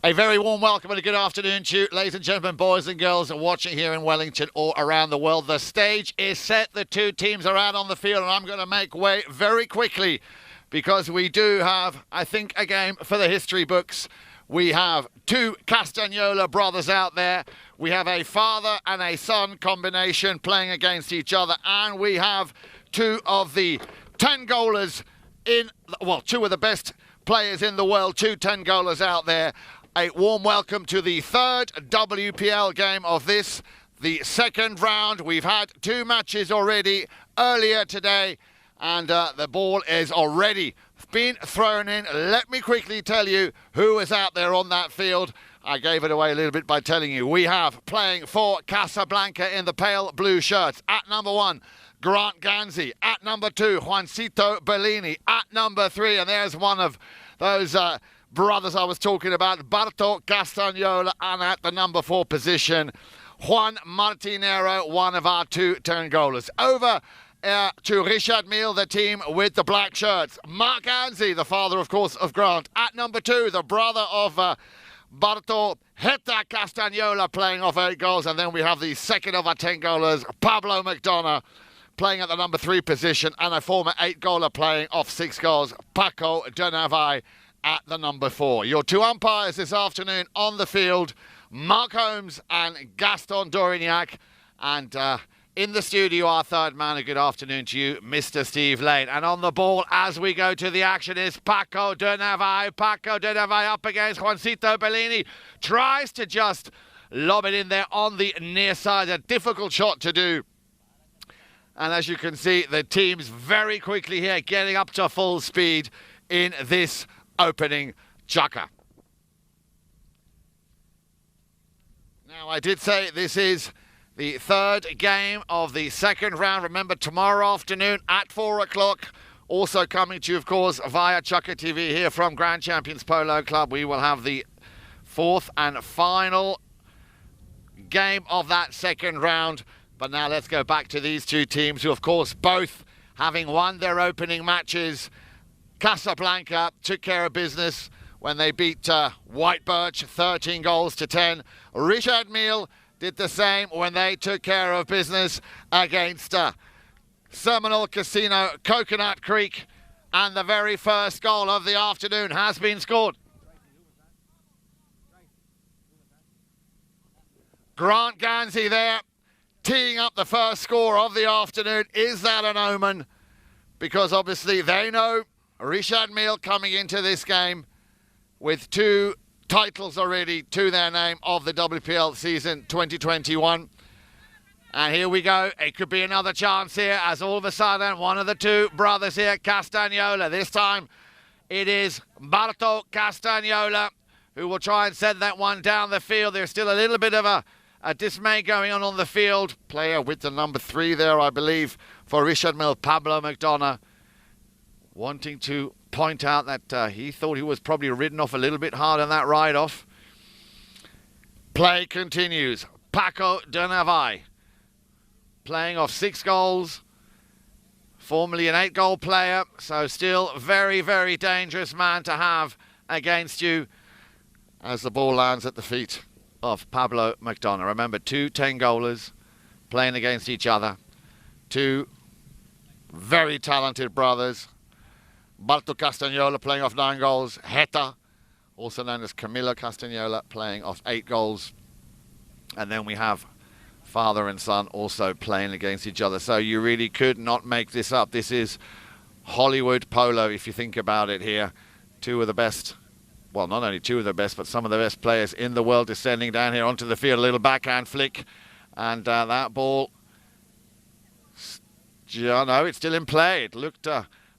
A very warm welcome and a good afternoon to you, ladies and gentlemen, boys and girls watching here in Wellington or around the world. The stage is set. The two teams are out on the field, and I'm going to make way very quickly because we do have, I think, a game for the history books. We have two Castagnola brothers out there. We have a father and a son combination playing against each other, and we have two of the 10-goalers two of the best players in the world, two 10-goalers out there. A warm welcome to the third WPL game of the second round. We've had two matches already earlier today. And the ball is already been thrown in. Let me quickly tell you who is out there on that field. I gave it away a little bit by telling you. We have playing for Casablanca in the pale blue shirts. At number 1, Grant Ganzi. At number 2, Juancito Bellini. At number 3, and there's one of those brothers I was talking about, Barto Castagnola. And at the number 4 position, Juan Martinero, one of our 2 tangolers. Over to Richard Mille, the team with the black shirts. Mark Ganzi, the father, of course, of Grant. At number 2, the brother of Barto Heta Castagnola, playing off 8 goals. And then we have the second of our 10 goalers, Pablo McDonough, playing at the number 3 position, and a former 8-goaler playing off 6 goals, Paco de Navai, at the number 4. Your 2 umpires this afternoon on the field, Mark Holmes and Gaston Dorignac. And in the studio, our third man, a good afternoon to you, Mr. Steve Lane. And on the ball, as we go to the action, is Paco de Navai. Paco de Navai up against Juancito Bellini. Tries to just lob it in there on the near side. A difficult shot to do. And as you can see, the team's very quickly here, getting up to full speed in this opening chukker. Now, I did say this is the third game of the second round. Remember, tomorrow afternoon at 4 o'clock, also coming to you, of course, via Chukker TV here from Grand Champions Polo Club, we will have the 4th and final game of that second round. But now let's go back to these 2 teams who, of course, both having won their opening matches. Casablanca took care of business when they beat White Birch 13 goals to 10. Richard Mille did the same when they took care of business against Seminole Casino Coconut Creek. And the very first goal of the afternoon has been scored. Grant Ganzi there, teeing up the first score of the afternoon. Is that an omen? Because obviously they know Richard Mille coming into this game with 2 titles already to their name of the WPL season 2021. And here we go. It could be another chance here as all of a sudden one of the 2 brothers here, Castagnola. This time it is Barto Castagnola who will try and send that one down the field. There's still a little bit of a dismay going on the field. Player with the number 3 there, I believe, for Richard Mille, Pablo McDonough, wanting to point out that he thought he was probably ridden off a little bit hard on that ride-off. Play continues. Paco de Navai, playing off 6 goals, formerly an 8-goal player, so still very, very dangerous man to have against you as the ball lands at the feet of Pablo McDonough. Remember, 2 10-goalers playing against each other. 2 very talented brothers. Barto Castagnola playing off 9 goals. Heta, also known as Camilo Castagnola, playing off 8 goals. And then we have father and son also playing against each other. So you really could not make this up. This is Hollywood polo, if you think about it here. 2 of the best, well, not only 2 of the best, but some of the best players in the world descending down here onto the field. A little backhand flick. And that ball, no, it's still in play. It looked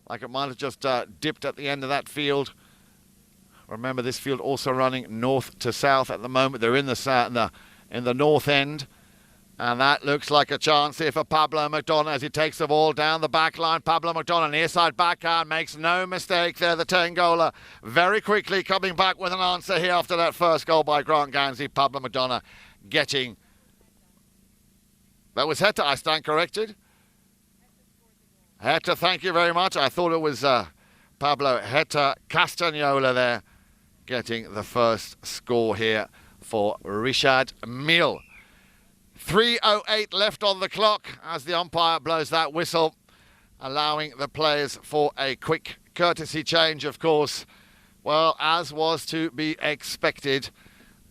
like it might have just dipped at the end of that field. Remember, this field also running north to south at the moment. They're in the north end. And that looks like a chance here for Pablo McDonough as he takes the ball down the back line. Pablo McDonough, near side backhand, makes no mistake there, the 10-goaler. Very quickly coming back with an answer here after that first goal by Grant Ganzi. Pablo McDonough getting... That was Heta, I stand corrected. Heta, thank you very much. I thought it was Pablo Heta Castagnola there getting the first score here for Richard Mille. 3:08 left on the clock as the umpire blows that whistle, allowing the players for a quick courtesy change, of course. Well, as was to be expected,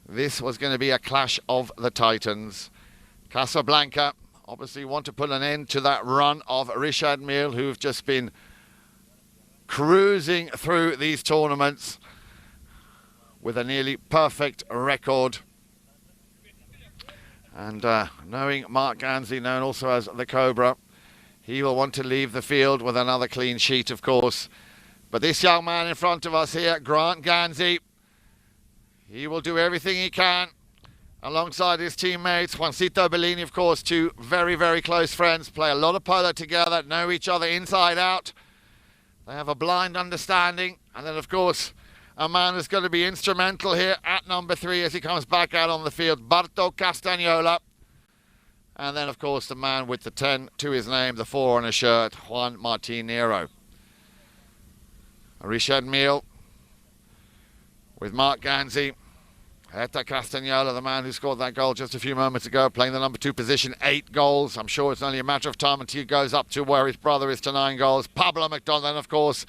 this was going to be a clash of the Titans. Casablanca obviously want to put an end to that run of Richard Mille, who've just been cruising through these tournaments with a nearly perfect record. And knowing Mark Ganzi, known also as the Cobra, He will want to leave the field with another clean sheet, of course. But this young man in front of us here, Grant Ganzi, he will do everything he can alongside his teammates. Juancito Bellini, of course, two very, very close friends, play a lot of polo together, know each other inside out. They have a blind understanding. And then, of course, a man who's going to be instrumental here at number 3 as he comes back out on the field, Barto Castagnola. And then, of course, the man with the 10 to his name, the 4 on his shirt, Juan Martin Nero. Richard Mille with Mark Ganzi. Heta Castagnola, the man who scored that goal just a few moments ago, playing the number 2 position, 8 goals. I'm sure it's only a matter of time until he goes up to where his brother is to 9 goals. Pablo McDonald, of course,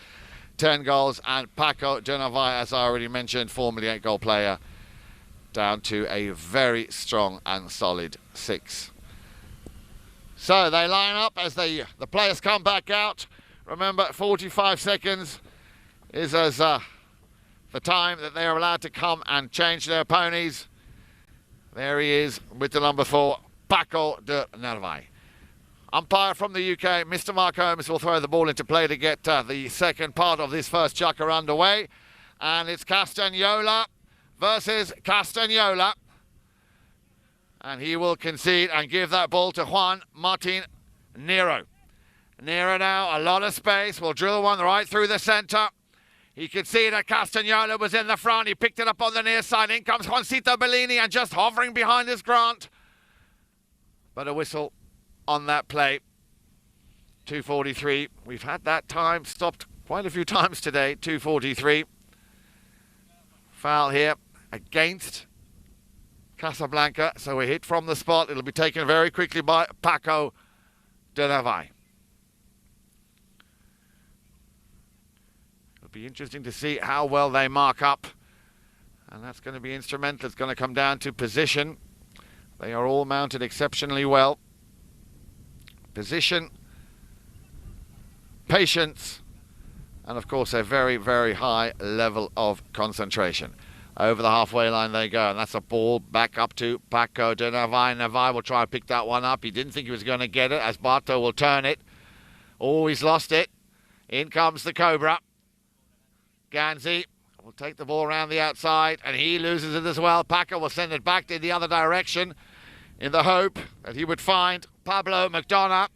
10 goals. And Paco de Navai, as I already mentioned, formerly 8-goal player, down to a very strong and solid 6. So they line up as the players come back out. Remember, 45 seconds is as the time that they are allowed to come and change their ponies. There he is with the number 4, Paco de Navai. Umpire from the UK, Mr. Mark Holmes, will throw the ball into play to get the second part of this first chukker underway. And it's Castagnola versus Castagnola. And he will concede and give that ball to Juan Martin Nero. Nero now, a lot of space, will drill one right through the centre. He could see that Castagnola was in the front. He picked it up on the near side. In comes Juancito Bellini and just hovering behind his Grant. But a whistle on that play. 2:43. We've had that time stopped quite a few times today. 2:43. Foul here against Casablanca. So a hit from the spot. It'll be taken very quickly by Paco de Navai. It'll be interesting to see how well they mark up. And that's going to be instrumental. It's going to come down to position. They are all mounted exceptionally well. Position, patience, and of course a very, very high level of concentration. Over the halfway line they go, and that's a ball back up to Paco de Navai. Navai will try and pick that one up. He didn't think he was going to get it, as Barto will turn it. Oh, he's lost it. In comes the Cobra. Ganzi will take the ball around the outside, and he loses it as well. Paco will send it back in the other direction in the hope that he would find Pablo McDonald.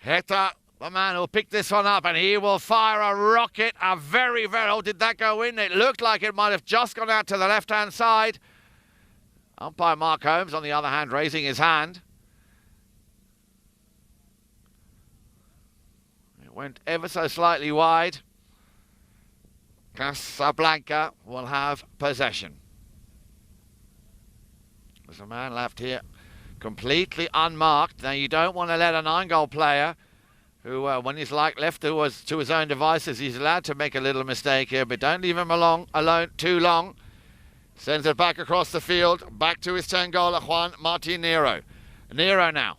Heta, the man who'll pick this one up, and he will fire a rocket. A very, very... Oh, did that go in? It looked like it might have just gone out to the left-hand side. Umpire Mark Holmes, on the other hand, raising his hand. It went ever so slightly wide. Casablanca will have possession. There's a man left here completely unmarked. Now, you don't want to let a 9-goal player who, when he's left to his own devices, he's allowed to make a little mistake here, but don't leave him alone too long. Sends it back across the field, back to his 10-goaler, Juan Martin Nero. Nero now.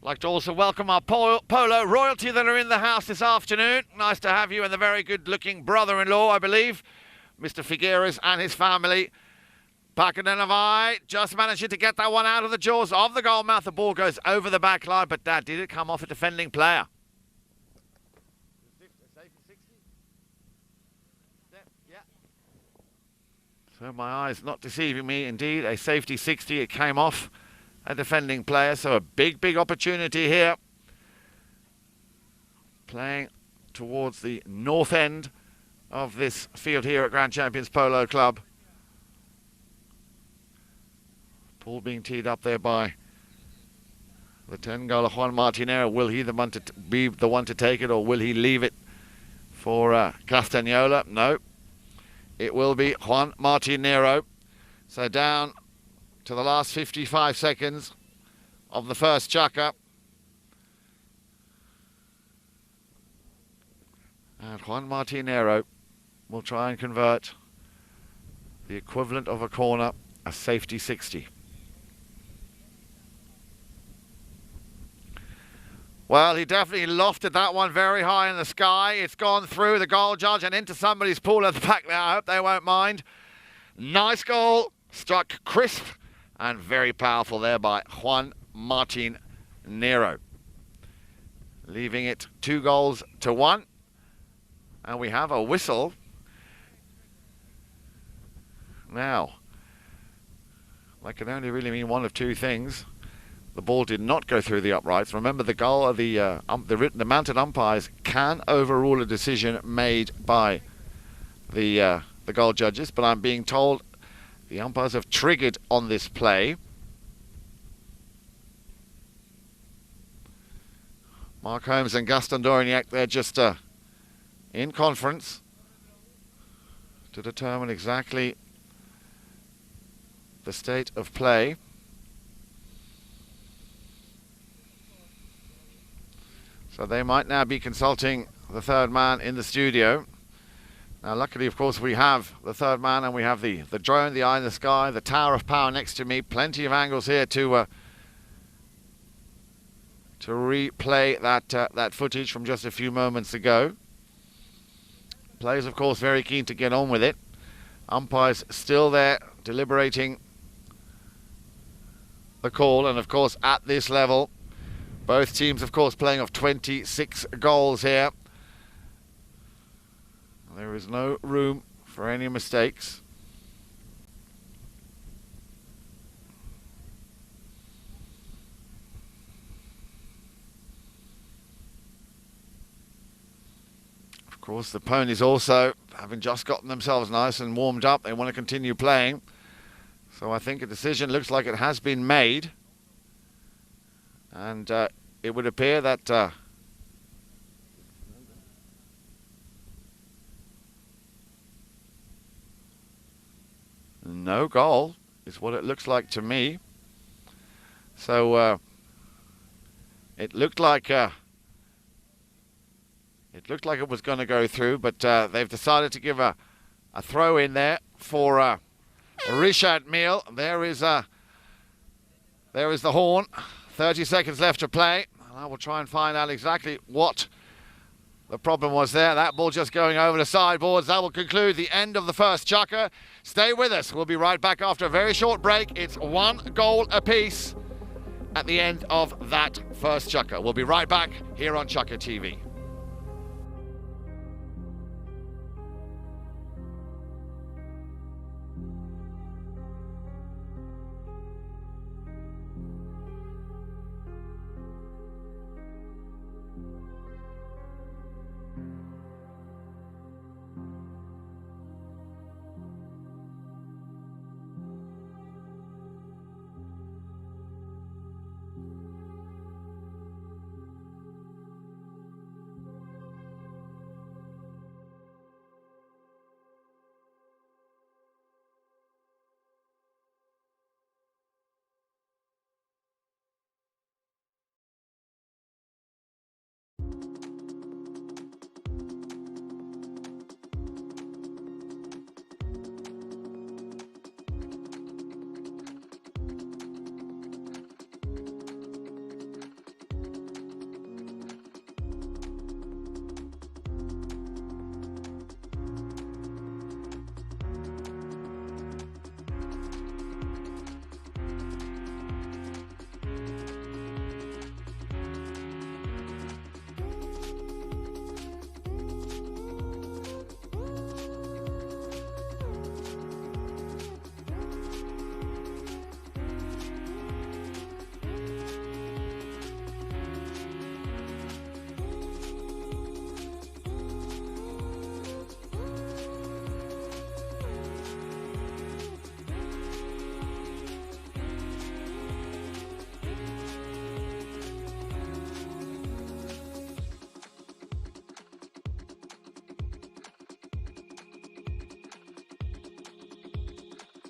Like to also welcome our polo royalty that are in the house this afternoon. Nice to have you, and the very good-looking brother-in-law, I believe, Mr. Figueres and his family. Paco de Navai just managing to get that one out of the jaws of the goalmouth. The ball goes over the back line, but did it come off a defending player? So my eyes not deceiving me. Indeed, a safety 60. It came off a defending player. So a big, big opportunity here. Playing towards the north end of this field here at Grand Champions Polo Club. Ball being teed up there by the 10-goaler Juan Martinero. Will he be the one to take it, or will he leave it for Castagnola? No. It will be Juan Martinero. So down to the last 55 seconds of the first chukker. And Juan Martinero will try and convert the equivalent of a corner, a safety 60. Well, he definitely lofted that one very high in the sky. It's gone through the goal judge and into somebody's pool at the back there. I hope they won't mind. Nice goal. Struck crisp And very powerful there by Juan Martin Nero. Leaving it 2-1. And we have a whistle. Now, that can only really mean one of two things. The ball did not go through the uprights. Remember, the mounted umpires can overrule a decision made by the goal judges, but I'm being told the umpires have triggered on this play. Mark Holmes and Gaston Dorignac, they're just in conference to determine exactly the state of play. So they might now be consulting the third man in the studio. Now, luckily, of course, we have the third man, and we have the drone, the eye in the sky, the tower of power next to me. Plenty of angles here to replay that footage from just a few moments ago. Players, of course, very keen to get on with it. Umpires still there deliberating the call, and of course, at this level, both teams, of course, playing off 26 goals here. There is no room for any mistakes. Of course, the ponies also, having just gotten themselves nice and warmed up, they want to continue playing. So I think a decision looks like it has been made. And it would appear that no goal is what it looks like to me. So it looked like it was going to go through, but they've decided to give a throw in there for Richard Mille. There is the horn. 30 seconds left to play. I will try and find out exactly what the problem was there. That ball just going over the sideboards. That will conclude the end of the first chukker. Stay with us. We'll be right back after a very short break. It's 1 goal apiece at the end of that first chukker. We'll be right back here on Chukker TV.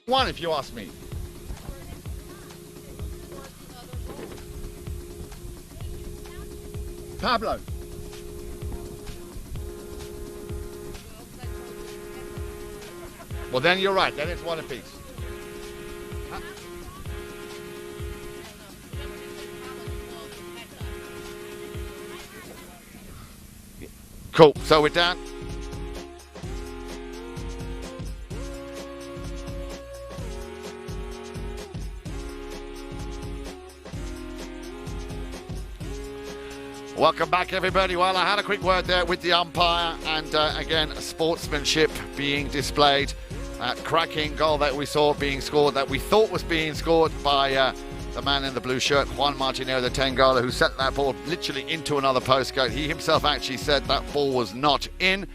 One, if you ask me. Pablo. Well, then you're right. Then it's 1 apiece. Cool. So we're down. Welcome back, everybody. Well, I had a quick word there with the umpire, and again, sportsmanship being displayed. That cracking goal that we saw being scored, that we thought was being scored by the man in the blue shirt, Juan Martinero, the 10-goaler, who sent that ball literally into another postcode. He himself actually said that ball was not in.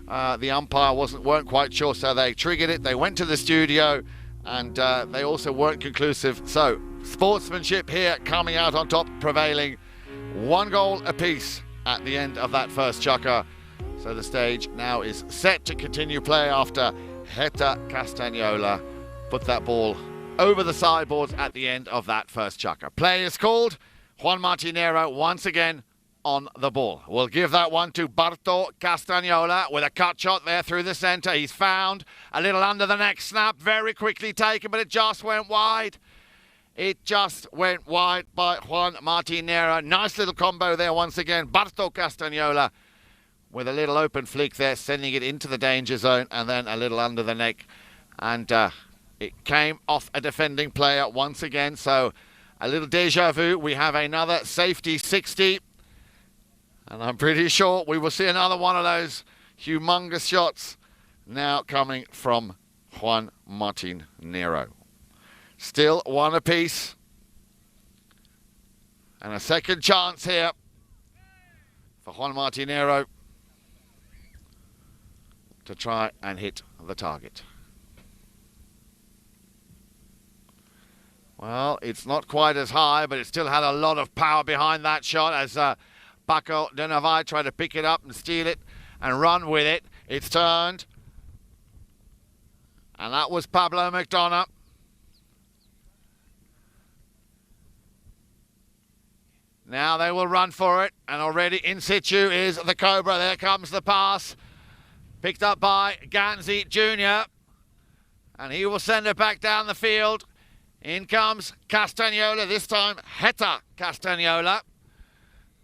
The umpire weren't quite sure, so they triggered it. They went to the studio, and they also weren't conclusive. So, sportsmanship here coming out on top, prevailing. 1 goal apiece at the end of that first chukker. So the stage now is set to continue play after Heta Castagnola put that ball over the sideboards at the end of that first chukker. Play is called. Juan Martinero once again on the ball. We'll give that one to Barto Castagnola with a cut shot there through the centre. He's found a little under the neck snap, very quickly taken, but it just went wide. It just went wide by Juan Martinero. Nice little combo there once again. Barto Castagnola with a little open flick there, sending it into the danger zone, and then a little under the neck. And it came off a defending player once again. So a little deja vu. We have another safety 60. And I'm pretty sure we will see another one of those humongous shots now coming from Juan Martinero. Still 1 apiece. And a second chance here for Juan Martinero to try and hit the target. Well, it's not quite as high, but it still had a lot of power behind that shot as Paco de Navai tried to pick it up and steal it and run with it. It's turned. And that was Pablo McDonough. Now they will run for it, and already in situ is the Cobra. There comes the pass, picked up by Ganzi Jr., and he will send it back down the field. In comes Castagnola, this time Heta Castagnola.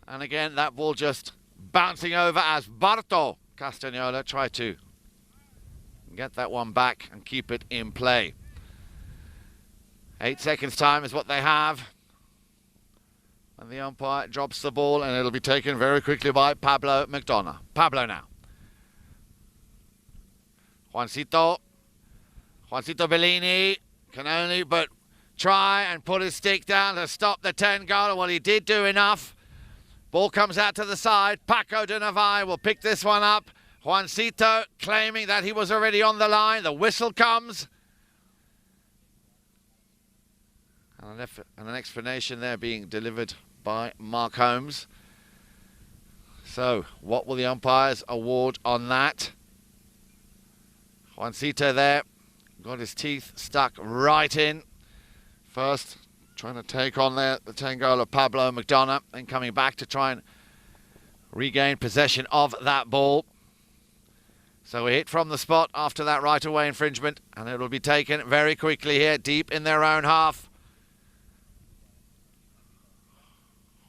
And again, that ball just bouncing over as Barto Castagnola tried to get that one back and keep it in play. 8 seconds time is what they have. And the umpire drops the ball, and it'll be taken very quickly by Pablo McDonough. Pablo now. Juancito Bellini can only but try and put his stick down to stop the 10-goaler. Well, he did do enough. Ball comes out to the side. Paco de Navai will pick this one up. Juancito claiming that he was already on the line. The whistle comes. And an explanation there being delivered by Mark Holmes. So, what will the umpires award on that? Juancito there got his teeth stuck right in. First, trying to take on there the 10-goaler Pablo McDonough, and coming back to try and regain possession of that ball. So a hit from the spot after that right-of-way infringement, and it will be taken very quickly here, deep in their own half.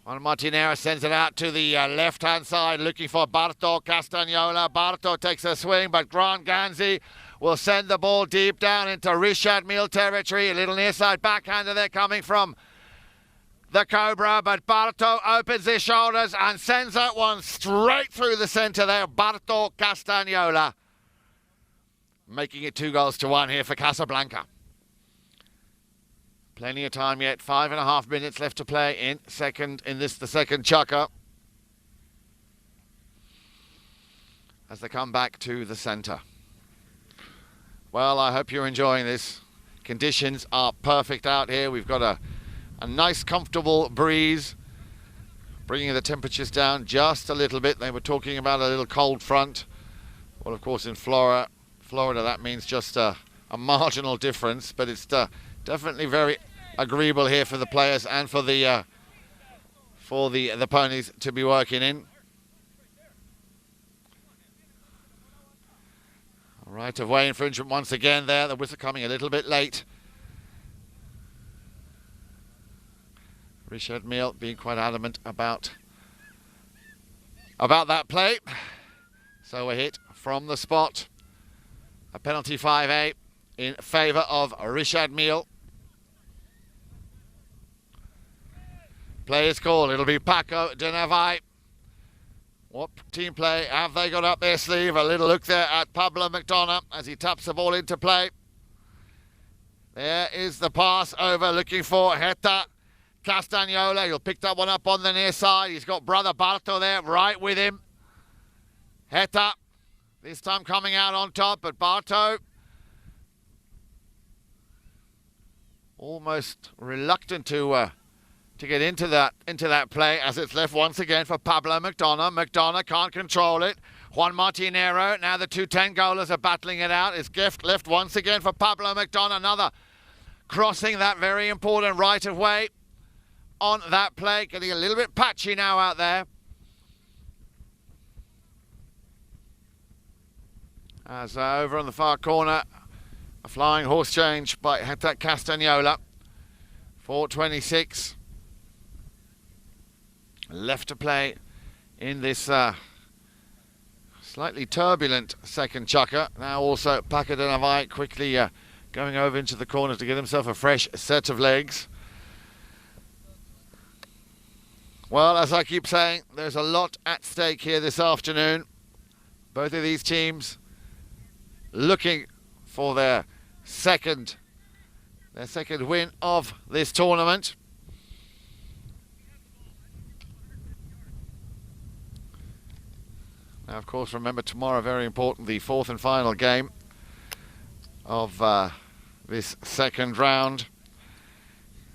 Juan Martinero sends it out to the left-hand side, looking for Barto Castagnola. Barto takes a swing, but Grant Ganzi will send the ball deep down into Richard Mille territory. A little near-side backhander there coming from the Cobra, but Barto opens his shoulders and sends that one straight through the centre there. Barto Castagnola making it 2-1 here for Casablanca. Plenty of time yet. 5.5 minutes left to play in the second chukker. As they come back to the centre. Well, I hope you're enjoying this. Conditions are perfect out here. We've got a nice, comfortable breeze, bringing the temperatures down just a little bit. They were talking about a little cold front. Well, of course, in Florida, that means just a marginal difference, but it's definitely very agreeable here for the players and for the ponies to be working in. Right of way infringement once again there. The whistle coming a little bit late. Richard Mille being quite adamant about that play. So a hit from the spot. A penalty 5A in favour of Richard Mille. Play is called. It'll be Paco de Navai. What team play have they got up their sleeve? A little look there at Pablo McDonough as he taps the ball into play. There is the pass over, looking for Heta Castagnola. He'll pick that one up on the near side. He's got brother Barto there right with him. Heta, this time coming out on top, but Barto almost reluctant to get into that play, as it's left once again for Pablo McDonough. McDonough can't control it. Juan Martinero, now the two 10-goalers are battling it out. It's left once again for Pablo McDonough. Another crossing that very important right of way on that play. Getting a little bit patchy now out there. As over on the far corner, a flying horse change by Heta Castagnola. 4:26 left to play in this slightly turbulent second chukker. Now also Paco de Navai quickly going over into the corner to get himself a fresh set of legs. Well, as I keep saying, there's a lot at stake here this afternoon. Both of these teams looking for their second win of this tournament. Now, of course, remember tomorrow, very important, the fourth and final game of this second round.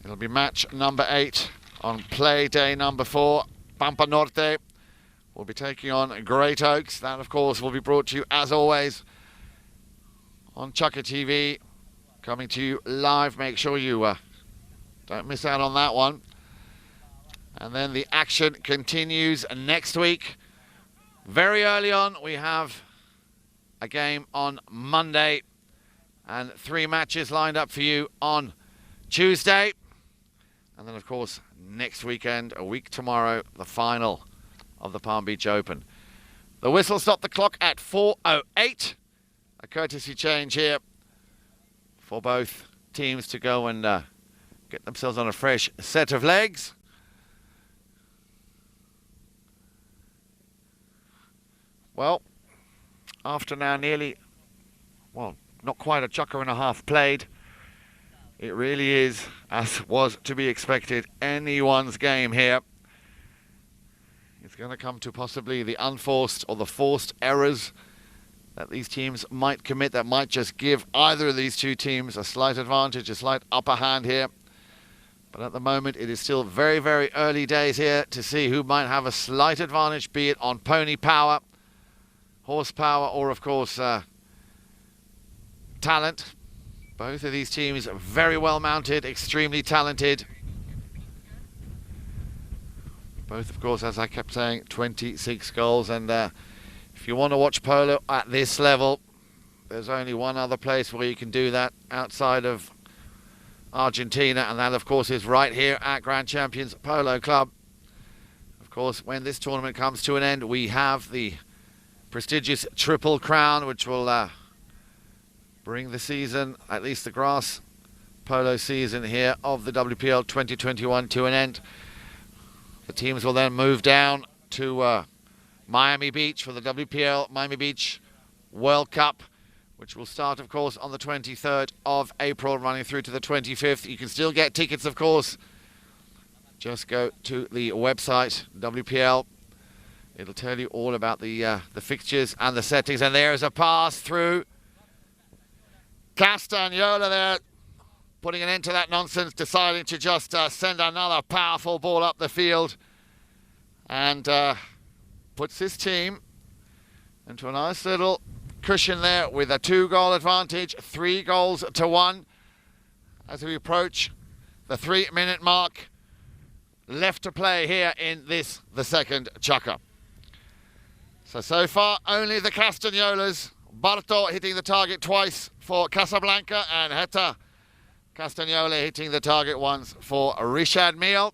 It'll be match number 8 on play day number 4. Pampa Norte will be taking on Great Oaks. That, of course, will be brought to you, as always, on Chukker TV, coming to you live. Make sure you don't miss out on that one. And then the action continues next week. Very early on, we have a game on Monday and 3 matches lined up for you on Tuesday. And then, of course, next weekend, a week tomorrow, the final of the Palm Beach Open. The whistle stopped the clock at 4:08. A courtesy change here for both teams to go and get themselves on a fresh set of legs. Well, after now nearly, well, not quite a chukker and a half played, it really is, as was to be expected, anyone's game here. It's going to come to possibly the unforced or the forced errors that these teams might commit that might just give either of these two teams a slight advantage, a slight upper hand here. But at the moment, it is still very, very early days here to see who might have a slight advantage, be it on pony power, horsepower, or, of course, talent. Both of these teams are very well mounted, extremely talented. Both, of course, as I kept saying, 26 goals. And if you want to watch polo at this level, there's only one other place where you can do that outside of Argentina, and that, of course, is right here at Grand Champions Polo Club. Of course, when this tournament comes to an end, we have the prestigious Triple Crown, which will bring the season, at least the grass polo season here of the WPL 2021 to an end. The teams will then move down to Miami Beach for the WPL Miami Beach World Cup, which will start, of course, on the 23rd of April, running through to the 25th. You can still get tickets, of course. Just go to the website, WPL. It'll tell you all about the fixtures and the settings. And there's a pass through. Castagnola there, putting an end to that nonsense, deciding to just send another powerful ball up the field. And puts his team into a nice little cushion there with a 2-goal advantage, 3 goals to 1 as we approach the 3-minute mark left to play here in this, the second chukker. So far, only the Castagnolas. Barto hitting the target twice for Casablanca, and Heta Castagnola hitting the target once for Richard Mille.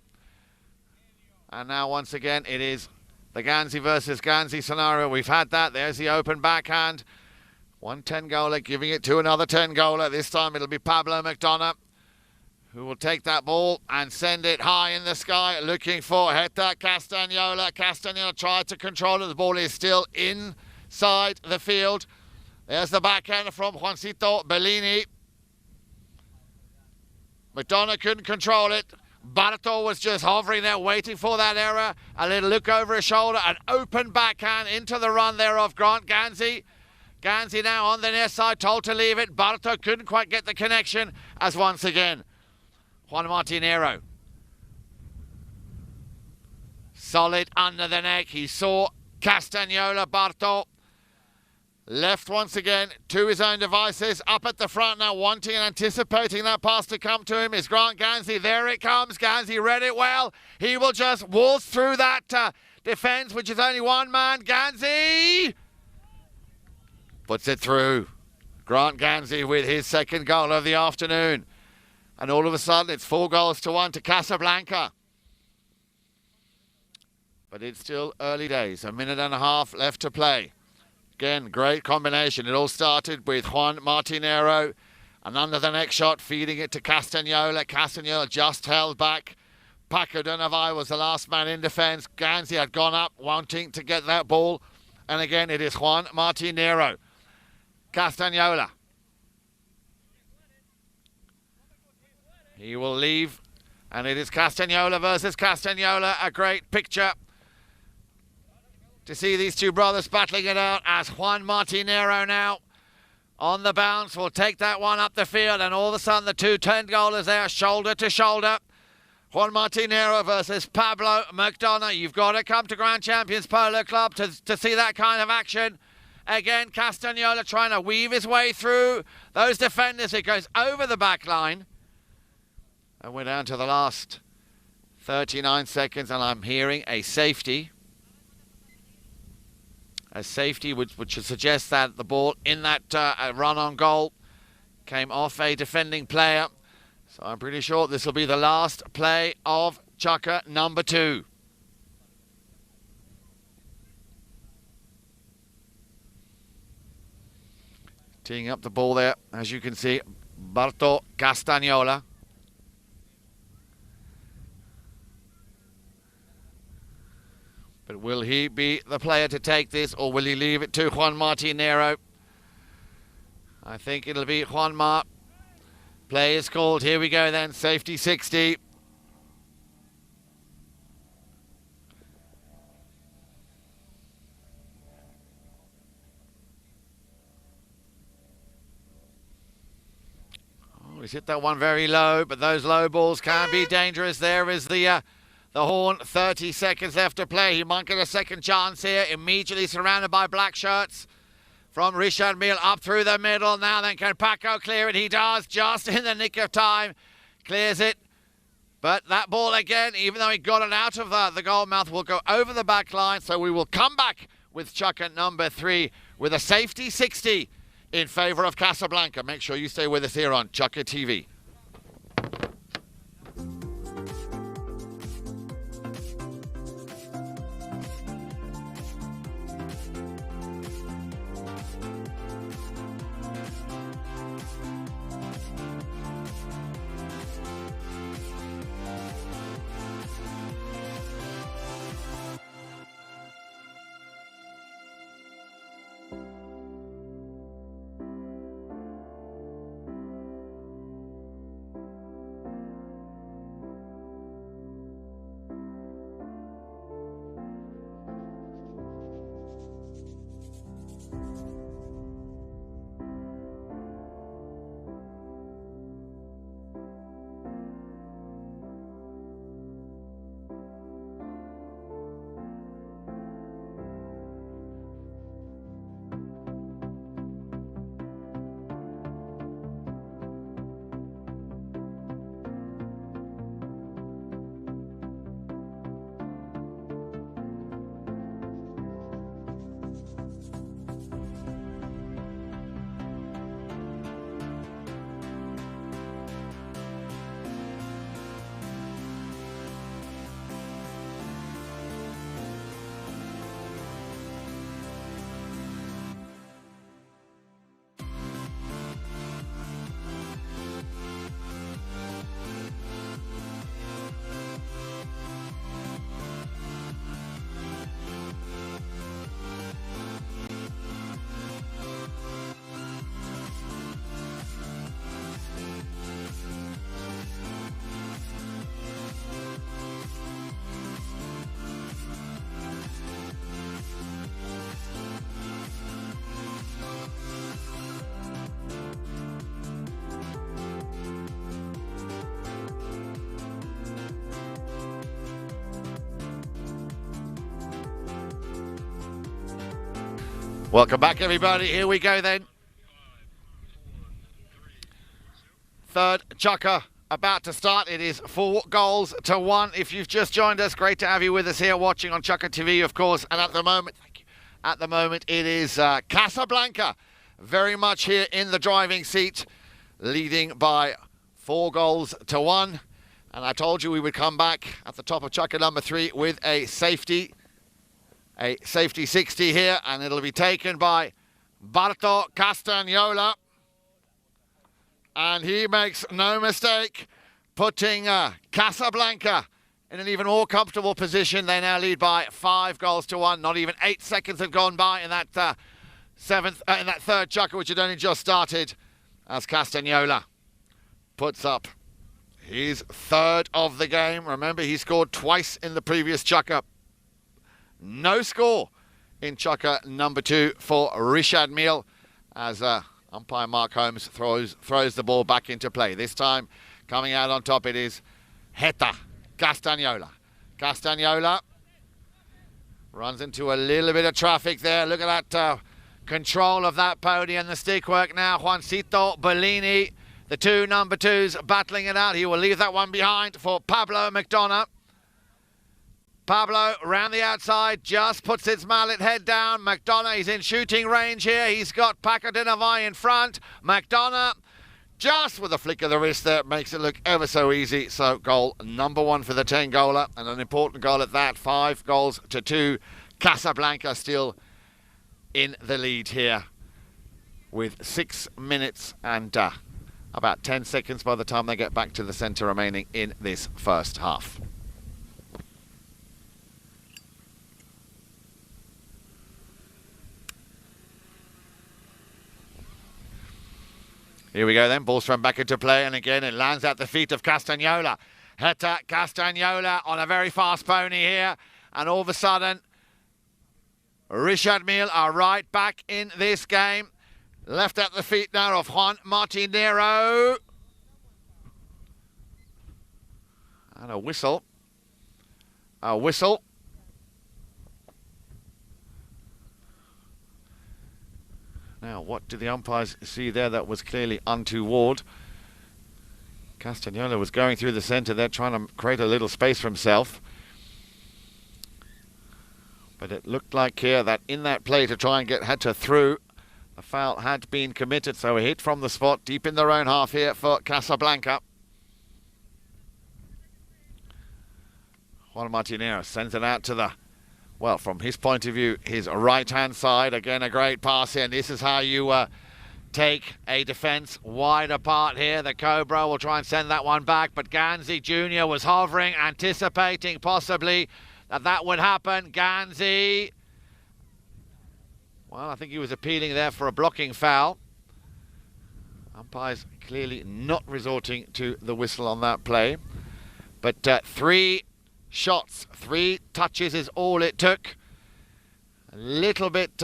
And now, once again, it is the Ganzi versus Ganzi scenario. We've had that. There's the open backhand. One 10-goaler giving it to another 10-goaler. This time it'll be Pablo McDonough who will take that ball and send it high in the sky, looking for Hector Castagnola. Castagnola tried to control it. The ball is still inside the field. There's the backhander from Juancito Bellini. McDonough couldn't control it. Barto was just hovering there, waiting for that error. A little look over his shoulder, an open backhand into the run there of Grant Ganzi. Ganzi now on the near side, told to leave it. Barto couldn't quite get the connection, as once again, Juan Martinero. Solid under the neck. He saw Castagnola. Barto left once again to his own devices. Up at the front now, wanting and anticipating that pass to come to him is Grant Ganzi. There it comes. Ganzi read it well. He will just waltz through that defence, which is only one man. Ganzi puts it through. Grant Ganzi with his second goal of the afternoon. And all of a sudden, it's 4-1 to Casablanca. But it's still early days. A minute and a half left to play. Again, great combination. It all started with Juan Martinero. And under the neck shot, feeding it to Castagnola. Castagnola just held back. Paco de Navai was the last man in defence. Ganzi had gone up, wanting to get that ball. And again, it is Juan Martinero. Castagnola. He will leave, and it is Castagnola versus Castagnola. A great picture to see these two brothers battling it out as Juan Martinero now on the bounce will take that one up the field, and all of a sudden the two 10-goalers there shoulder to shoulder. Juan Martinero versus Pablo McDonough. You've got to come to Grand Champions Polo Club to see that kind of action. Again, Castagnola trying to weave his way through those defenders. It goes over the back line. And we're down to the last 39 seconds, and I'm hearing a safety. A safety which should suggest that the ball in that run on goal came off a defending player. So I'm pretty sure this will be the last play of Chukka number 2. Teeing up the ball there, as you can see, Barto Castagnola. But will he be the player to take this, or will he leave it to Juan Martinero? I think it'll be Juan Mar. Play is called. Here we go then. Safety 60. Oh, he's hit that one very low, but those low balls can be dangerous. There is the horn. 30 seconds left to play. He might get a second chance here. Immediately surrounded by black shirts. From Richard Mille up through the middle. Now then, can Paco clear it? He does, just in the nick of time. Clears it. But that ball again, even though he got it out of the goal mouth, will go over the back line. So we will come back with Chukka number 3 with a safety 60 in favour of Casablanca. Make sure you stay with us here on Chukka TV. Welcome back, everybody. Here we go then. Third chukker about to start. It is 4-1. If you've just joined us, great to have you with us here watching on Chukker TV, of course. And at the moment, it is Casablanca very much here in the driving seat, leading by 4-1. And I told you we would come back at the top of chukker number 3 with a safety 60 here, and it'll be taken by Barto Castagnola. And he makes no mistake, putting Casablanca in an even more comfortable position. They now lead by 5-1. Not even 8 seconds have gone by in that third chukker, which had only just started, as Castagnola puts up his third of the game. Remember, he scored twice in the previous chukker. No score in chukker number 2 for Richard Mille, as umpire Mark Holmes throws the ball back into play. This time, coming out on top, it is Heta Castagnola. Castagnola runs into a little bit of traffic there. Look at that control of that podium, the stick work now. Juancito Bellini, the 2 number 2s battling it out. He will leave that one behind for Pablo McDonough. Pablo round the outside, just puts his mallet head down. McDonough, he's in shooting range here. He's got Paco de Navai in front. McDonough, just with a flick of the wrist there, makes it look ever so easy. So goal number 1 for the 10-goaler, and an important goal at that. 5-2. Casablanca still in the lead here with 6 minutes and about 10 seconds by the time they get back to the centre remaining in this first half. Here we go then, ball's thrown back into play, and again it lands at the feet of Castagnola. Heta Castagnola on a very fast pony here, and all of a sudden, Richard Mille are right back in this game. Left at the feet now of Juan Martinero. And a whistle. A whistle. Now, what did the umpires see there that was clearly untoward? Castagnola was going through the centre there, trying to create a little space for himself. But it looked like here that in that play to try and get Heta through, a foul had been committed, so a hit from the spot deep in their own half here for Casablanca. Juan Martinero sends it out to the, well, from his point of view, his right-hand side. Again, a great pass here, and this is how you take a defence wide apart here. The Cobra will try and send that one back, but Ganzi Jr. was hovering, anticipating possibly that would happen. Ganzi, well, I think he was appealing there for a blocking foul. Umpires clearly not resorting to the whistle on that play. But 3 shots, 3 touches is all it took. A little bit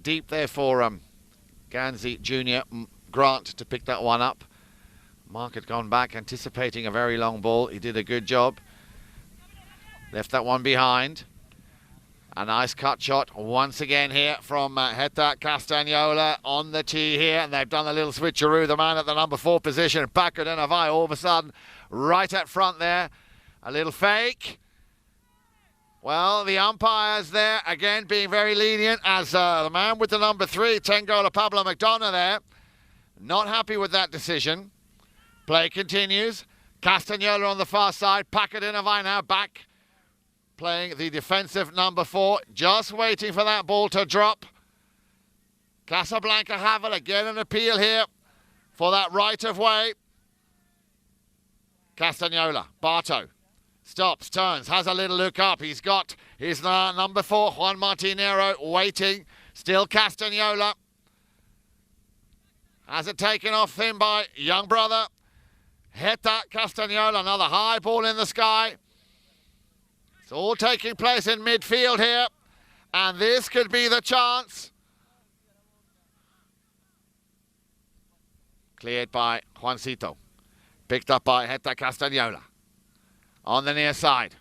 deep there for Ganzi Jr. Grant to pick that one up. Mark had gone back anticipating a very long ball. He did a good job. Left that one behind. A nice cut shot once again here from Heta Castagnola on the tee here. And they've done a little switcheroo. The man at the number 4 position, Paco de Navai, all of a sudden right at front there. A little fake. Well, the umpires there, again, being very lenient as the man with the number 3, 10-goaler Pablo McDonough there. Not happy with that decision. Play continues. Castagnola on the far side. Paco de Navai now back, playing the defensive number 4. Just waiting for that ball to drop. Casablanca have it. Again, an appeal here for that right of way. Castagnola, Barto. Stops, turns, has a little look up. He's got his number 4, Juan Martinero, waiting. Still Castagnola. Has it taken off him by young brother. Heta Castagnola, another high ball in the sky. It's all taking place in midfield here. And this could be the chance. Cleared by Juancito. Picked up by Heta Castagnola. On the near side.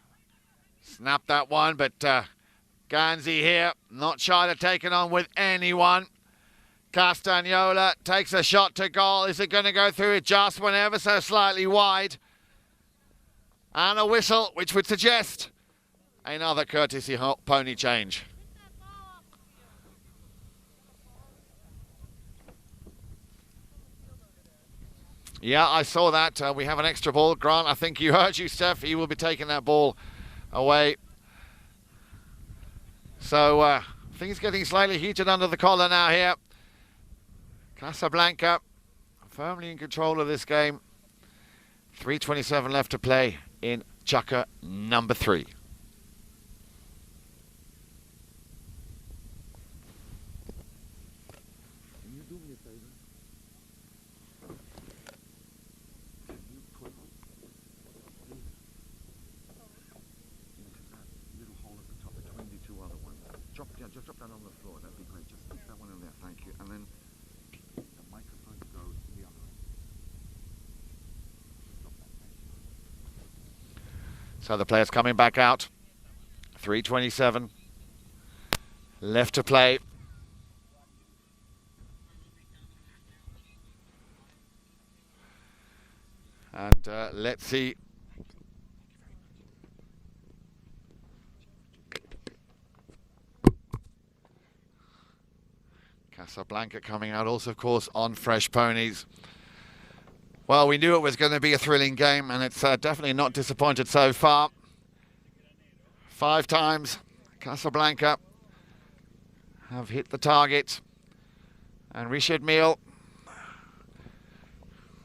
Snapped that one, but Ganzi here, not shy to take it on with anyone. Castagnola takes a shot to goal. Is it going to go through? It just went ever so slightly wide. And a whistle, which would suggest another courtesy pony change. Yeah, I saw that. We have an extra ball. Grant, I think you heard you, Steph. He will be taking that ball away. So things getting slightly heated under the collar now here. Casablanca firmly in control of this game. 3:27 left to play in Chukka number 3. Just drop that on the floor, that'd be great. Just stick that one in there, thank you. And then the microphone goes the other end. So the players coming back out. 3:27 left to play. And let's see. Casablanca coming out also, of course, on fresh ponies. Well, we knew it was going to be a thrilling game, and it's definitely not disappointed so far. 5 times Casablanca have hit the target. And Mille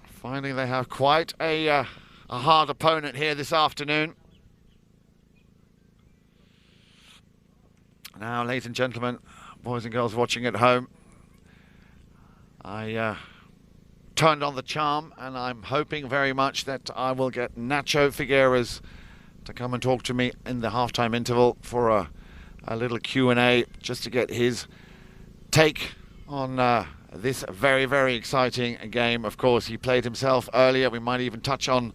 finding they have quite a hard opponent here this afternoon. Now, ladies and gentlemen, boys and girls watching at home, I turned on the charm, and I'm hoping very much that I will get Nacho Figueras to come and talk to me in the halftime interval for a little Q&A, just to get his take on this very, very exciting game. Of course, he played himself earlier. We might even touch on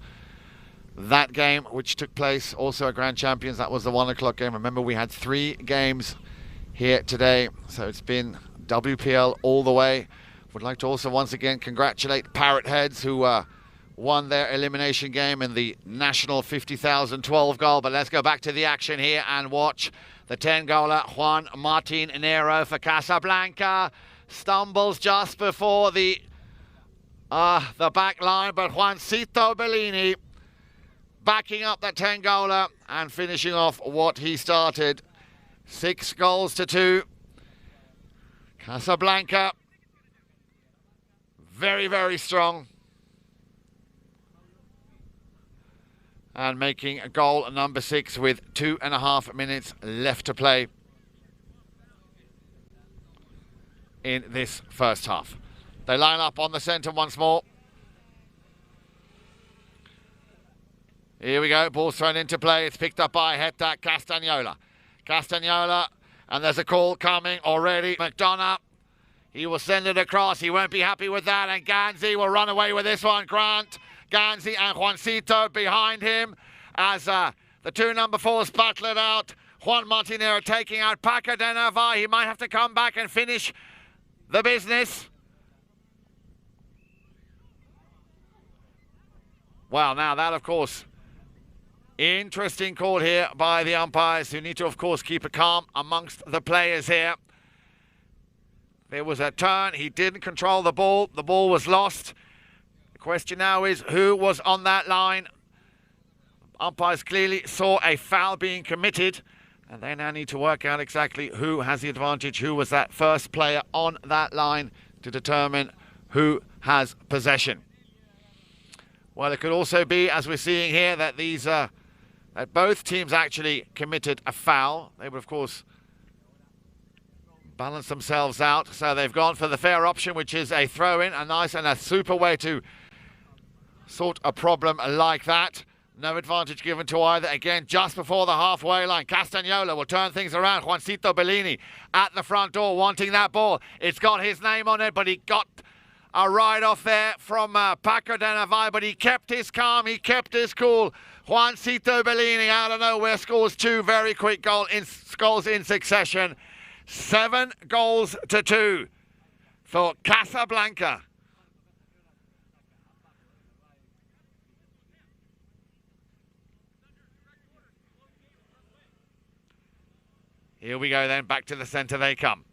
that game, which took place also at Grand Champions. That was the 1 o'clock game. Remember, we had 3 games here today, so it's been WPL all the way. Would like to also once again congratulate Parrot Heads, who won their elimination game in the national 50,012 goal. But let's go back to the action here and watch the 10-goaler Juan Martin Nero for Casablanca. Stumbles just before the back line, but Juancito Bellini backing up that 10-goaler and finishing off what he started. 6 goals to 2. Casablanca, very, very strong. And making a goal number 6 with 2.5 minutes left to play in this first half. They line up on the centre once more. Here we go, ball's thrown into play. It's picked up by Hector Castagnola. Castagnola, and there's a call coming already. McDonough, he will send it across. He won't be happy with that, and Ganzi will run away with this one. Grant, Ganzi and Juancito behind him as the 2 number 4s battle it out. Juan Martinero taking out Paco de Navarre. He might have to come back and finish the business. Well, now that, of course, interesting call here by the umpires, who need to, of course, keep it calm amongst the players here. There was a turn. He didn't control the ball. The ball was lost. The question now is, who was on that line? Umpires clearly saw a foul being committed, and they now need to work out exactly who has the advantage, who was that first player on that line, to determine who has possession. Well, it could also be, as we're seeing here, that that both teams actually committed a foul. They would, of course, balance themselves out. So they've gone for the fair option, which is a throw-in, a nice and a super way to sort a problem like that. No advantage given to either. Again, just before the halfway line, Castagnola will turn things around. Juancito Bellini at the front door wanting that ball. It's got his name on it, but he got a ride-off there from Paco de Navai, but he kept his calm, he kept his cool. Juancito Bellini out of nowhere scores 2 very quick goals in succession. 7 goals to 2 for Casablanca. Here we go then, back to the centre they come.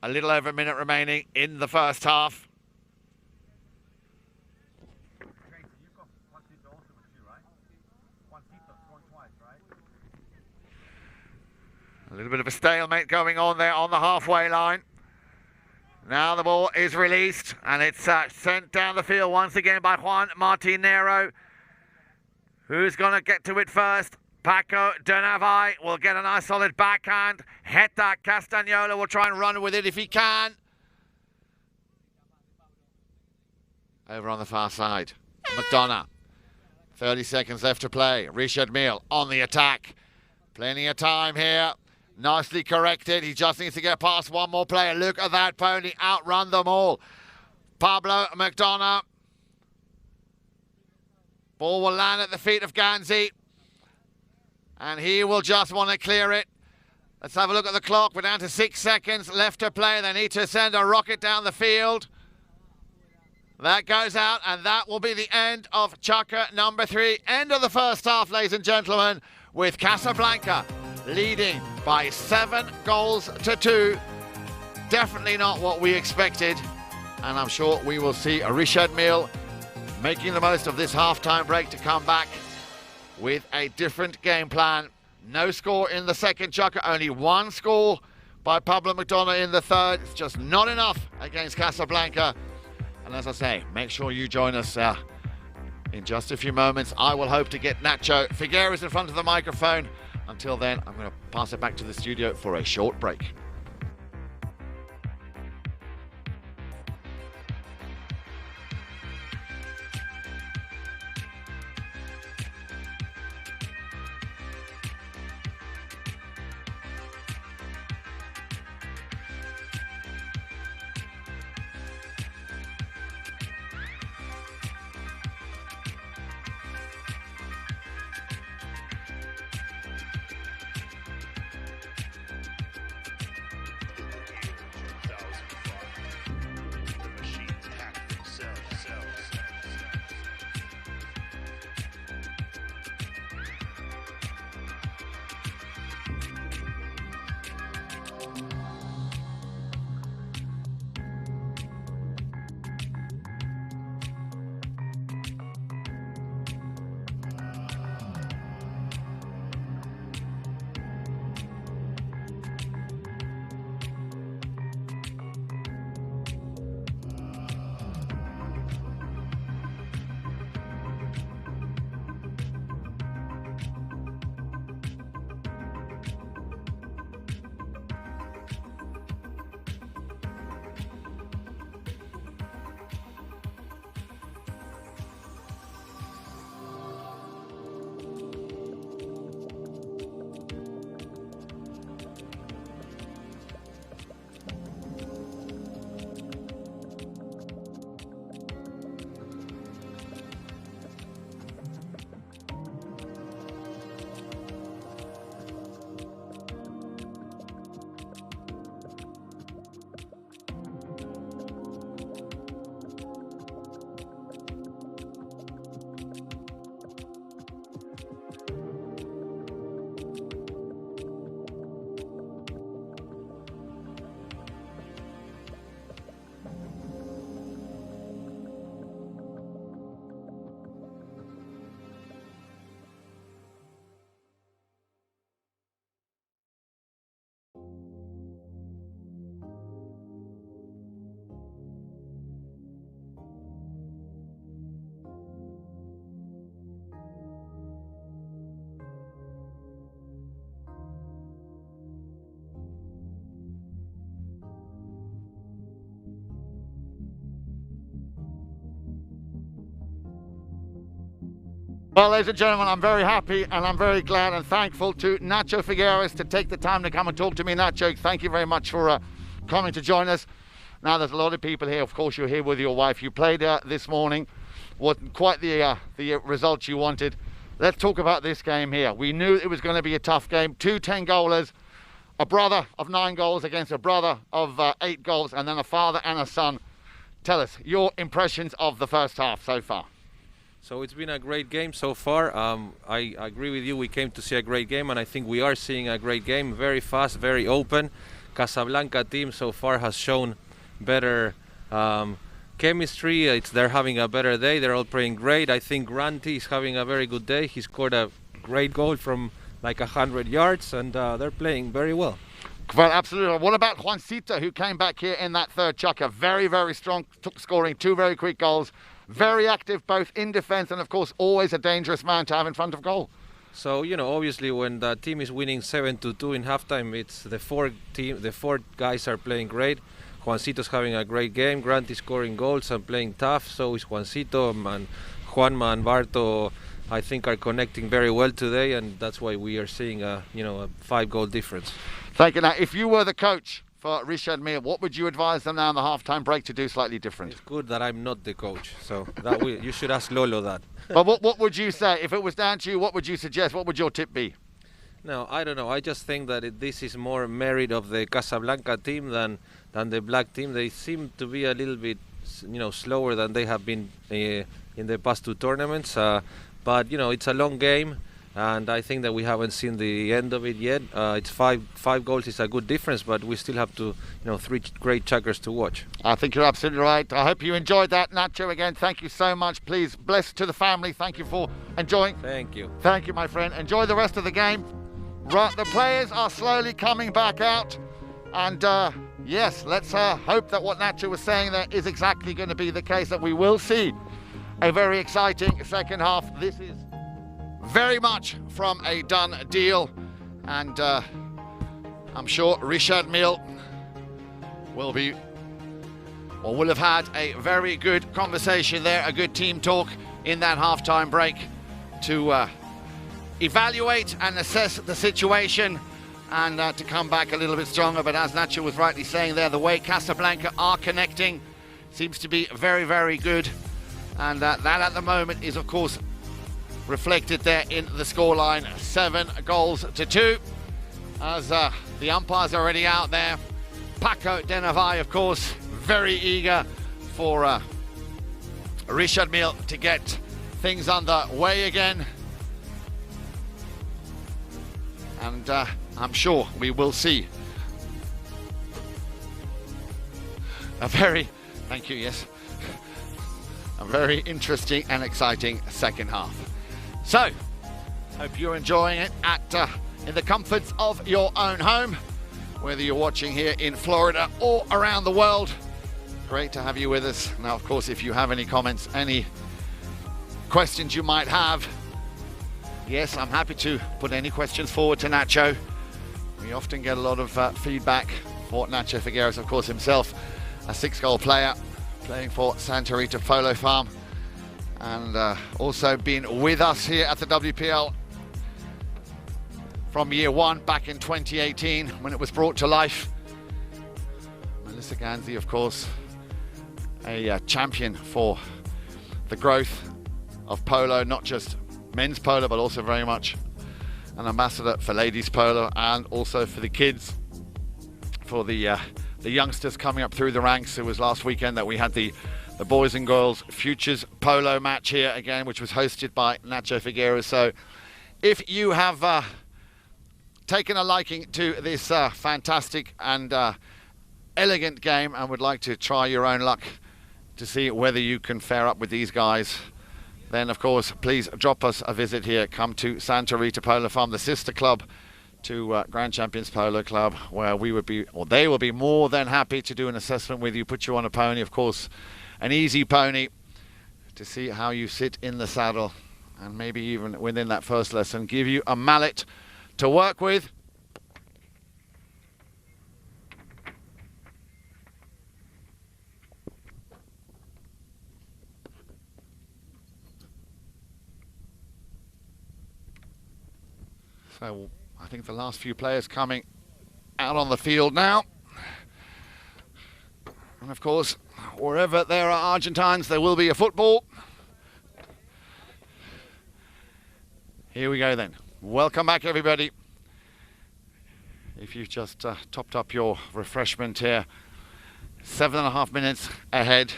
A little over a minute remaining in the first half. A little bit of a stalemate going on there on the halfway line. Now the ball is released and it's sent down the field once again by Juan Martinero. Who's going to get to it first? Paco de Navai will get a nice solid backhand. Heta Castagnola will try and run with it if he can. Over on the far side, McDonough. 30 seconds left to play. Richard Mille on the attack. Plenty of time here. Nicely corrected. He just needs to get past one more player. Look at that pony outrun them all. Pablo McDonough. Ball will land at the feet of Ganzi. And he will just want to clear it. Let's have a look at the clock. We're down to 6 seconds left to play. They need to send a rocket down the field. That goes out, and that will be the end of Chukka number 3. End of the first half, ladies and gentlemen, with Casablanca leading by 7 goals to 2. Definitely not what we expected. And I'm sure we will see Richard Mille making the most of this half-time break to come back with a different game plan. No score in the second Chukka, only 1 score by Pablo McDonough in the third. It's just not enough against Casablanca. And as I say, make sure you join us in just a few moments. I will hope to get Nacho Figueres in front of the microphone. Until then, I'm going to pass it back to the studio for a short break. Well, ladies and gentlemen, I'm very happy and I'm very glad and thankful to Nacho Figueres to take the time to come and talk to me. Nacho, thank you very much for coming to join us. Now, there's a lot of people here. Of course, you're here with your wife. You played this morning. Wasn't quite the result you wanted. Let's talk about this game here. We knew it was going to be a tough game. 2 10-goalers, a brother of 9 goals against a brother of 8 goals, and then a father and a son. Tell us your impressions of the first half so far. So it's been a great game so far. I agree with you. We came to see a great game, and I think we are seeing a great game. Very fast, very open. Casablanca team so far has shown better chemistry. They're having a better day. They're all playing great. I think Granty is having a very good day. He scored a great goal from like 100 yards, and they're playing very well. Well, absolutely. What about Juancito, who came back here in that third chucker? Very, very strong, scoring 2 very quick goals. Very active both in defence and, of course, always a dangerous man to have in front of goal. So, obviously when the team is winning 7-2 in halftime, it's the 4 guys are playing great. Juancito's having a great game. Grant is scoring goals and playing tough. So is Juancito, and Juanma and Barto, I think, are connecting very well today, and that's why we are seeing a 5-goal difference. Thank you. Now, if you were the coach for Richard Mille, what would you advise them now in the half-time break to do slightly different? It's good that I'm not the coach, so you should ask Lolo that. But what would you say? If it was down to you, what would you suggest? What would your tip be? No, I don't know. I just think that this is more merit of the Casablanca team than the black team. They seem to be a little bit, slower than they have been in the past 2 tournaments. But it's a long game, and I think that we haven't seen the end of it yet. It's five goals is a good difference, but we still have to, 3 great chuckers to watch. I think you're absolutely right. I hope you enjoyed that, Nacho. Again, thank you so much. Please bless to the family. Thank you for enjoying. Thank you. Thank you, my friend. Enjoy the rest of the game. Right, the players are slowly coming back out, and yes, let's hope that what Nacho was saying there is exactly going to be the case, that we will see a very exciting second half. This is very much from a done deal, and I'm sure Richard Mille will have had a very good conversation there, a good team talk in that half-time break to evaluate and assess the situation, and to come back a little bit stronger. But as Nacho was rightly saying there, the way Casablanca are connecting seems to be very, very good, and that at the moment is, of course, reflected there in the scoreline, 7-2, as the umpire's already out there. Paco Denavai, of course, very eager for Richard Mille to get things underway again, and I'm sure we will see a very interesting and exciting second half. So, hope you're enjoying it in the comforts of your own home, whether you're watching here in Florida or around the world. Great to have you with us. Now, of course, if you have any comments, any questions you might have, yes, I'm happy to put any questions forward to Nacho. We often get a lot of feedback for Nacho Figueres, of course, himself a 6-goal player playing for Santa Rita Polo Farm, and also been with us here at the WPL from year 1 back in 2018 when it was brought to life. Melissa Ganzi, of course, a champion for the growth of polo, not just men's polo, but also very much an ambassador for ladies polo, and also for the kids, for the youngsters coming up through the ranks. It was last weekend that we had the boys and girls futures polo match here again, which was hosted by Nacho Figueres. So if you have taken a liking to this fantastic and elegant game and would like to try your own luck to see whether you can fare up with these guys, then of course please drop us a visit here. Come to Santa Rita Polo Farm, the sister club to Grand Champions Polo Club, where we would be, or they will be, more than happy to do an assessment with you, put you on a pony, of course an easy pony, to see how you sit in the saddle, and maybe even within that first lesson give you a mallet to work with. So I think the last few players coming out on the field now. And of course, wherever there are Argentines, there will be a football. Here we go then. Welcome back, everybody. If you've just topped up your refreshment here, 7.5 minutes ahead.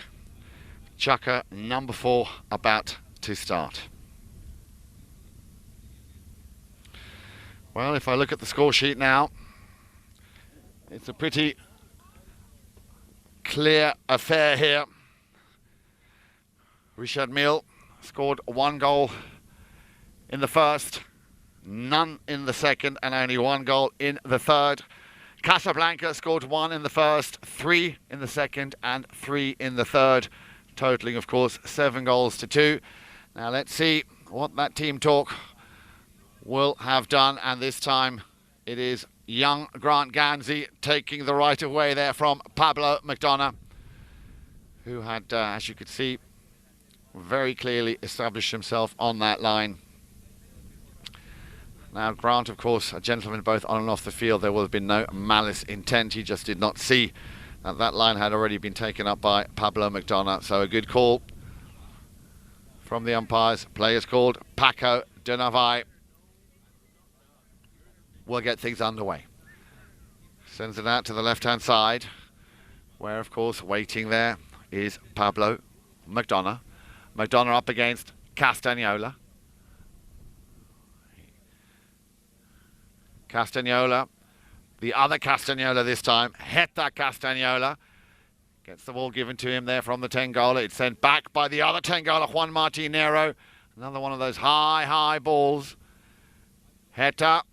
Chukka number 4 about to start. Well, if I look at the score sheet now, it's a pretty clear affair here. Richard Mille scored 1 goal in the first, none in the second, and only 1 goal in the third. Casablanca scored 1 in the first, 3 in the second, and 3 in the third, totaling, of course, 7 goals to 2. Now let's see what that team talk will have done, and this time it is young Grant Ganzi taking the right of way there from Pablo McDonough, who had, as you could see, very clearly established himself on that line. Now Grant, of course, a gentleman both on and off the field. There will have been no malice intent. He just did not see that that line had already been taken up by Pablo McDonough. So a good call from the umpires. Players called. Paco de Navai will get things underway. Sends it out to the left-hand side, where, of course, waiting there is Pablo McDonough. McDonough up against Castagnola. Castagnola, the other Castagnola this time, Heta Castagnola, gets the ball given to him there from the Tengola. It's sent back by the other Tengola, Juan Martinero. Another one of those high balls. Heta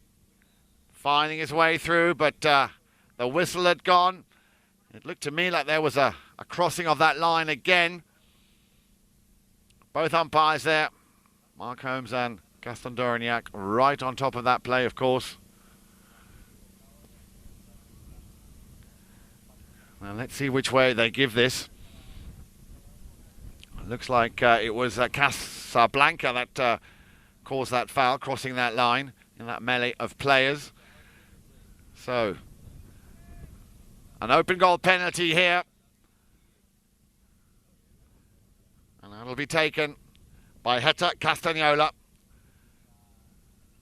finding his way through, but the whistle had gone. It looked to me like there was a crossing of that line again. Both umpires there, Mark Holmes and Gaston Dorignac, right on top of that play, of course. Now let's see which way they give this. It looks like it was Casablanca that caused that foul, crossing that line in that melee of players. So, an open goal penalty here. And that'll be taken by Heta Castagnola,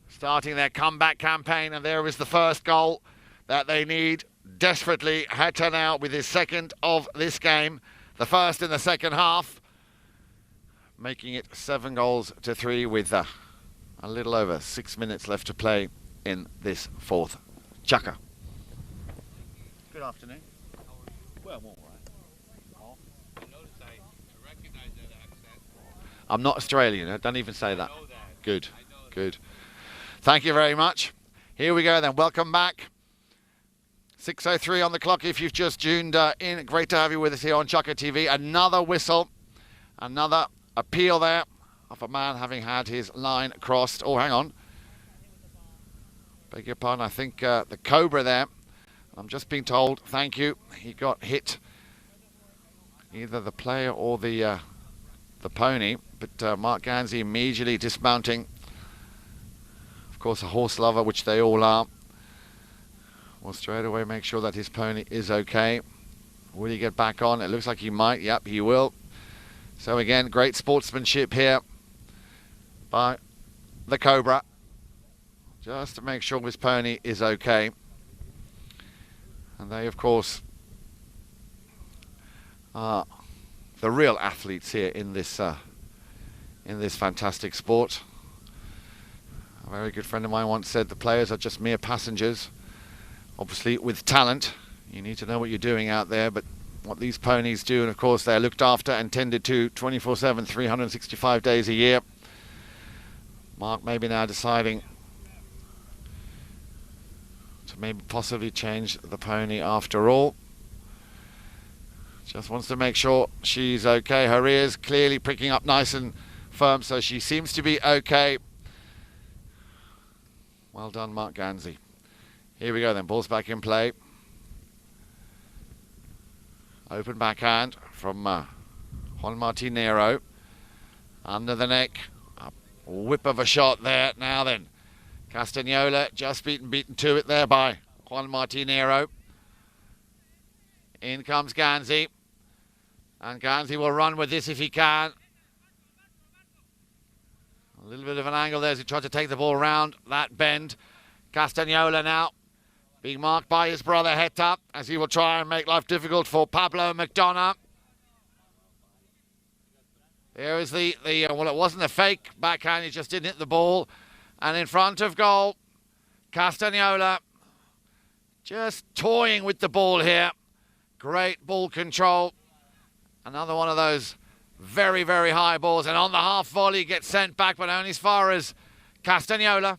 starting their comeback campaign. And there is the first goal that they need desperately. Heta now with his second of this game, the first in the second half, making it 7 goals to 3 with a little over 6 minutes left to play in this fourth. Chukka. Good afternoon. Well, I'm all right. I'm not Australian. Don't even say that. Good. Good. Thank you very much. Here we go then. Welcome back. 6:03 on the clock if you've just tuned in. Great to have you with us here on Chukka TV. Another whistle. Another appeal there of a man having had his line crossed. Oh, hang on. Beg your pardon. I think the Cobra there. I'm just being told, thank you, he got hit. Either the player or the pony. But Mark Ganzi immediately dismounting. Of course, a horse lover, which they all are. Will straight away make sure that his pony is okay. Will he get back on? It looks like he might. Yep, he will. So again, great sportsmanship here by the Cobra, just to make sure his pony is okay. And they, of course, are the real athletes here in this fantastic sport. A very good friend of mine once said the players are just mere passengers. Obviously, with talent, you need to know what you're doing out there, but what these ponies do, and of course they're looked after and tended to 24/7, 365 days a year. Mark maybe now deciding to maybe possibly change the pony after all. Just wants to make sure she's okay. Her ears clearly pricking up nice and firm, so she seems to be okay. Well done, Mark Ganzi. Here we go then, ball's back in play. Open backhand from Juan Martinero. Under the neck. A whip of a shot there. Now then, Castagnola just beaten to it there by Juan Martinero. In comes Ganzi. And Ganzi will run with this if he can. A little bit of an angle there as he tried to take the ball around that bend. Castagnola now being marked by his brother Heta as he will try and make life difficult for Pablo McDonough. There is the well, it wasn't a fake backhand, he just didn't hit the ball. And in front of goal, Castagnola just toying with the ball here. Great ball control. Another one of those very, very high balls. And on the half volley, gets sent back, but only as far as Castagnola.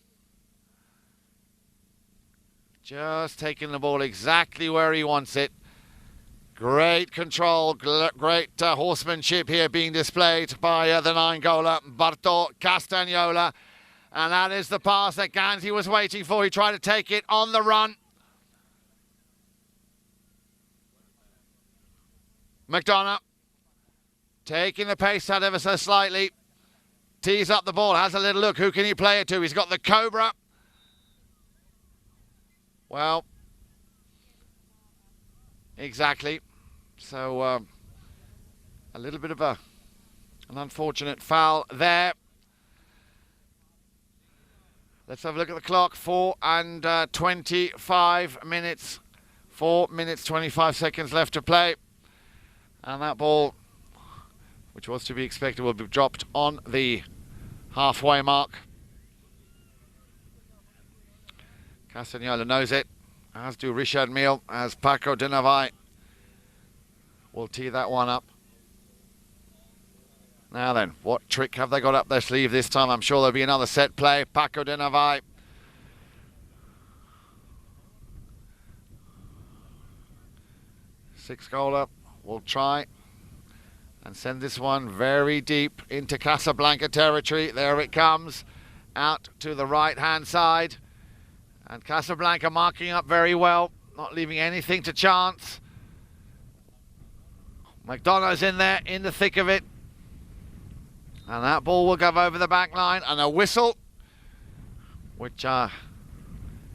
Just taking the ball exactly where he wants it. Great control, great horsemanship here being displayed by the 9-goaler, Barto Castagnola. And that is the pass that Ganzi was waiting for. He tried to take it on the run. McDonough taking the pace out ever so slightly. Tees up the ball, has a little look. Who can he play it to? He's got the Cobra. Well, exactly. So a little bit of an unfortunate foul there. Let's have a look at the clock. 4 and 25 minutes. 4 minutes, 25 seconds left to play. And that ball, which was to be expected, will be dropped on the halfway mark. Castagnola knows it, as do Richard Mille, as Paco de Navai will tee that one up. Now then, what trick have they got up their sleeve this time? I'm sure there'll be another set play. Paco de Navai. Six-goaler will try and send this one very deep into Casablanca territory. There it comes, out to the right-hand side. And Casablanca marking up very well, not leaving anything to chance. McDonough's in there, in the thick of it. And that ball will go over the back line, and a whistle, which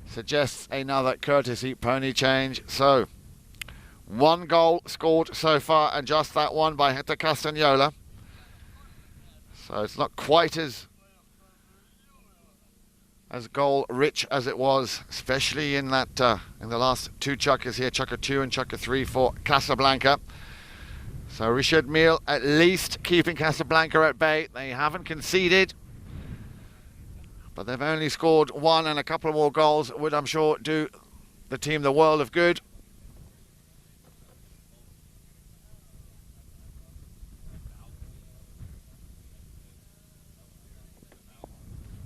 suggests another courtesy pony change. So, 1 goal scored so far, and just that one by Heta Castagnola. So it's not quite as goal rich as it was, especially in that in the last 2 chukkers here, chukker 2 and chukker 3 for Casablanca. So Richard Mille at least keeping Casablanca at bay. They haven't conceded, but they've only scored 1, and a couple more goals would, I'm sure, do the team the world of good.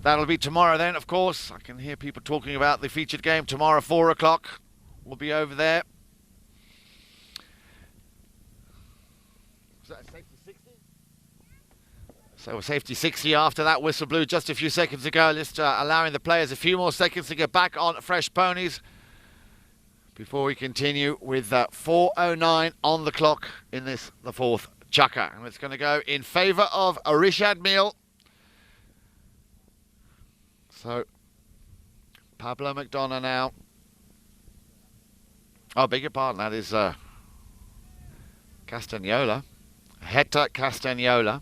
That'll be tomorrow then, of course. I can hear people talking about the featured game tomorrow, 4 o'clock. We'll be over there. Was that a safety 60? So a safety 60 after that whistle blew just a few seconds ago. Just allowing the players a few more seconds to get back on fresh ponies before we continue with 4:09 on the clock in this, the 4th chukker. And it's going to go in favour of Richard Mille. So, Pablo McDonough now. Oh, beg your pardon, that is Castagnola. Heta Castagnola.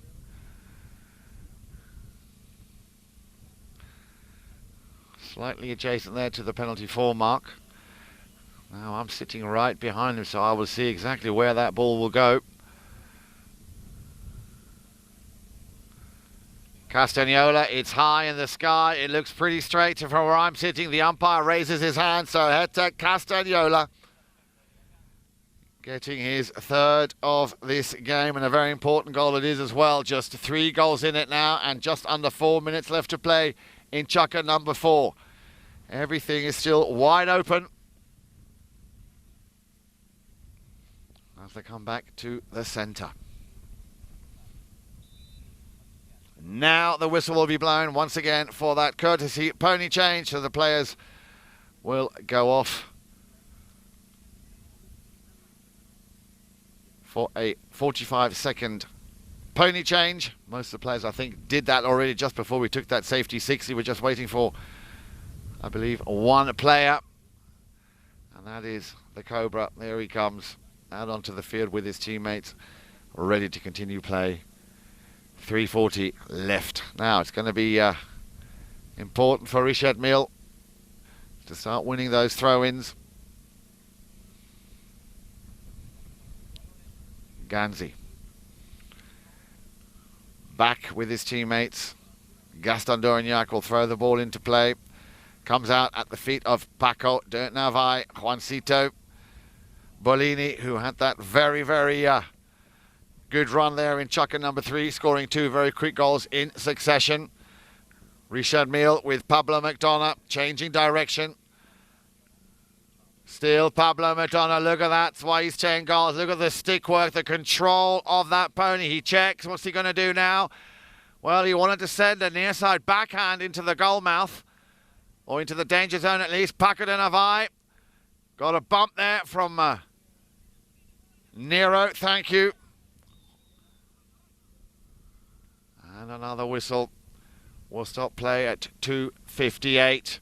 Slightly adjacent there to the penalty 4 mark. Now I'm sitting right behind him, so I will see exactly where that ball will go. Castagnola, it's high in the sky. It looks pretty straight from where I'm sitting. The umpire raises his hand, so Heta Castagnola getting his 3rd of this game, and a very important goal it is as well. Just 3 goals in it now, and just under 4 minutes left to play in chukker number 4. Everything is still wide open as they come back to the centre. Now the whistle will be blown once again for that courtesy pony change, so the players will go off for a 45-second pony change. Most of the players, I think, did that already just before we took that safety 60. We're just waiting for, I believe, 1 player, and that is the Cobra. There he comes out onto the field with his teammates. ready to continue play. 3:40 left. Now it's going to be important for Richard Mille to start winning those throw-ins. Ganzi back with his teammates. Gaston Dorignac will throw the ball into play. Comes out at the feet of Paco de Navai, Juancito Bolini, who had that very, very good run there in chukker number 3, scoring 2 very quick goals in succession. Richard Mille with Pablo McDonough changing direction. Still Pablo McDonough, look at that, that's why he's 10 goals. Look at the stick work, the control of that pony. He checks, what's he going to do now? Well, he wanted to send a near side backhand into the goal mouth, or into the danger zone at least. Paco de Navai got a bump there from Nero, thank you. And another whistle will stop play at 2:58.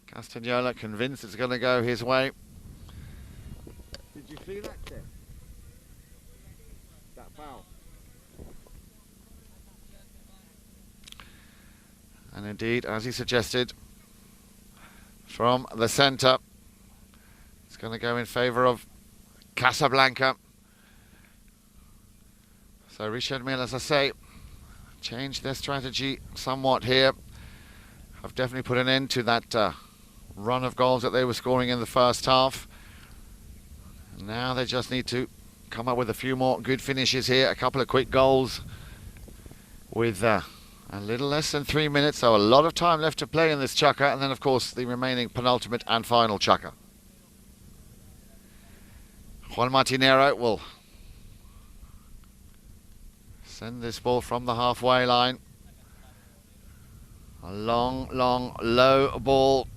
Castagnola convinced it's going to go his way. Did you see that, Tim? That foul? And indeed, as he suggested, from the centre, it's going to go in favour of Casablanca. So Richard Mille, as I say, changed their strategy somewhat here. Have definitely put an end to that run of goals that they were scoring in the first half. And now they just need to come up with a few more good finishes here. A couple of quick goals with a little less than 3 minutes, so a lot of time left to play in this chukker, and then of course the remaining penultimate and final chukker. Juan Martinero will send this ball from the halfway line. A long, long, low ball.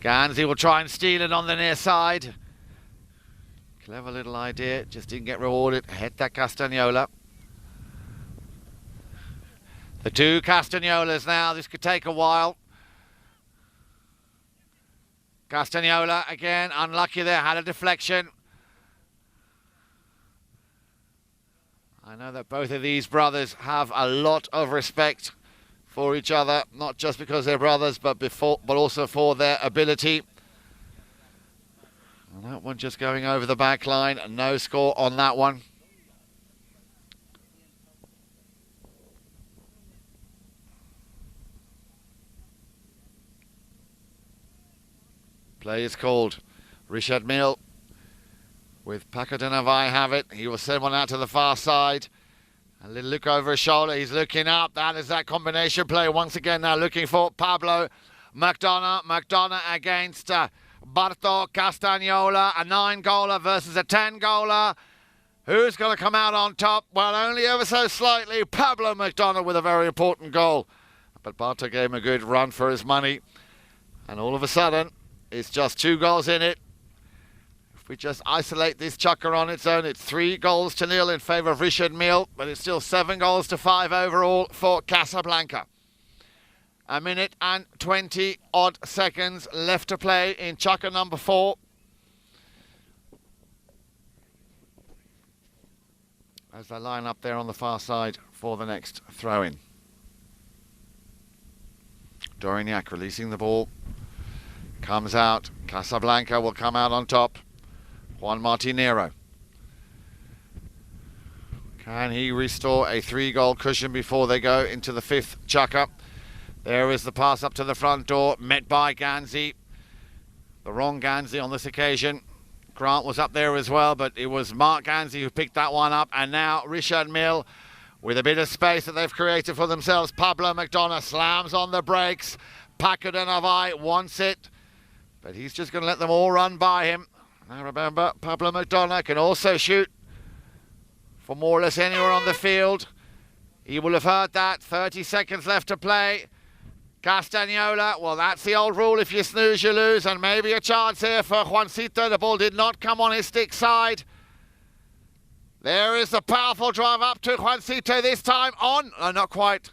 Ganzi will try and steal it on the near side. Clever little idea, just didn't get rewarded. Hit that Castagnola. The 2 Castagnolas now, this could take a while. Castagnola again, unlucky there, had a deflection. I know that both of these brothers have a lot of respect for each other, not just because they're brothers, but also for their ability. And that one just going over the back line, no score on that one. Play is called. Richard Mille with Paco de Navai have it. He will send one out to the far side. A little look over his shoulder. He's looking up. That is that combination play once again now looking for Pablo McDonough. McDonough against Barto Castagnola. A 9-goaler versus a 10-goaler. Who's going to come out on top? Well, only ever so slightly. Pablo McDonough with a very important goal. But Barto gave him a good run for his money. And all of a sudden, it's just 2 goals in it. If we just isolate this chukker on its own, it's 3-0 in favour of Richard Mille, but it's still 7-5 overall for Casablanca. A minute and 20 odd seconds left to play in chukker number 4. As they line up there on the far side for the next throw-in. Dorignac releasing the ball. Comes out. Casablanca will come out on top. Juan Martinero. Can he restore a 3-goal cushion before they go into the 5th chukker? There is the pass up to the front door, met by Ganzi. The wrong Ganzi on this occasion. Grant was up there as well, but it was Mark Ganzi who picked that one up. And now Richard Mille, with a bit of space that they've created for themselves. Pablo McDonough slams on the brakes. Paco de Navai wants it, but he's just going to let them all run by him. Now remember, Pablo McDonough can also shoot from more or less anywhere on the field. He will have heard that. 30 seconds left to play. Castagnola, well, that's the old rule. If you snooze, you lose. And maybe a chance here for Juancito. The ball did not come on his stick side. There is the powerful drive up to Juancito this time on. Oh, not quite.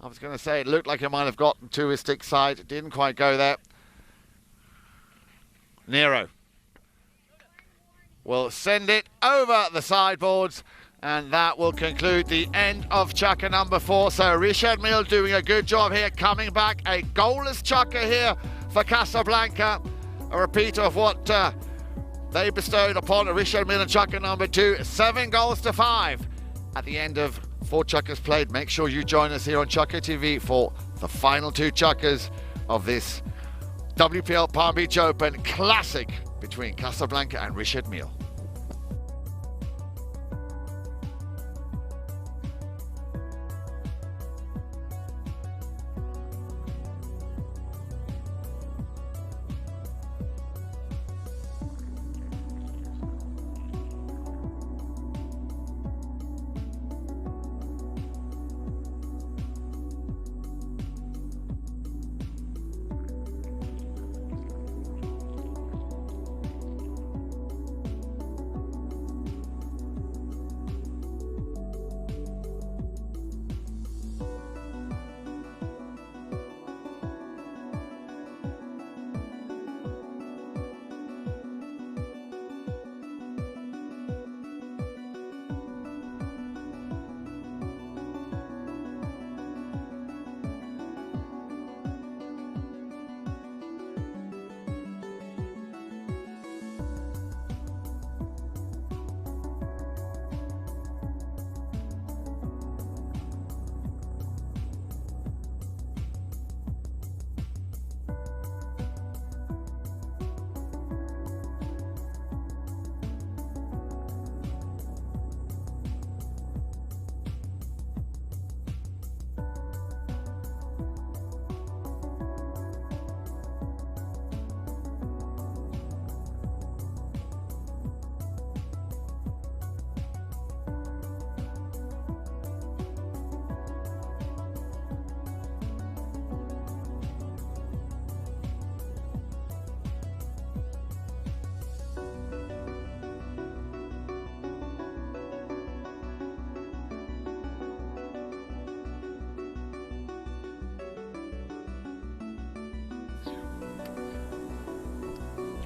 I was going to say it looked like it might have gotten to his stick side. It didn't quite go there. Nero will send it over the sideboards, and that will conclude the end of chukker number 4. So Richard Mille doing a good job here, coming back. A goalless chukker here for Casablanca. A repeat of what they bestowed upon Richard Mille in chukker number 2. 7 goals to 5 at the end of 4 chukkers played. Make sure you join us here on Chukker TV for the final 2 chukkers of this WPL Palm Beach Open Classic between Casablanca and Richard Mille.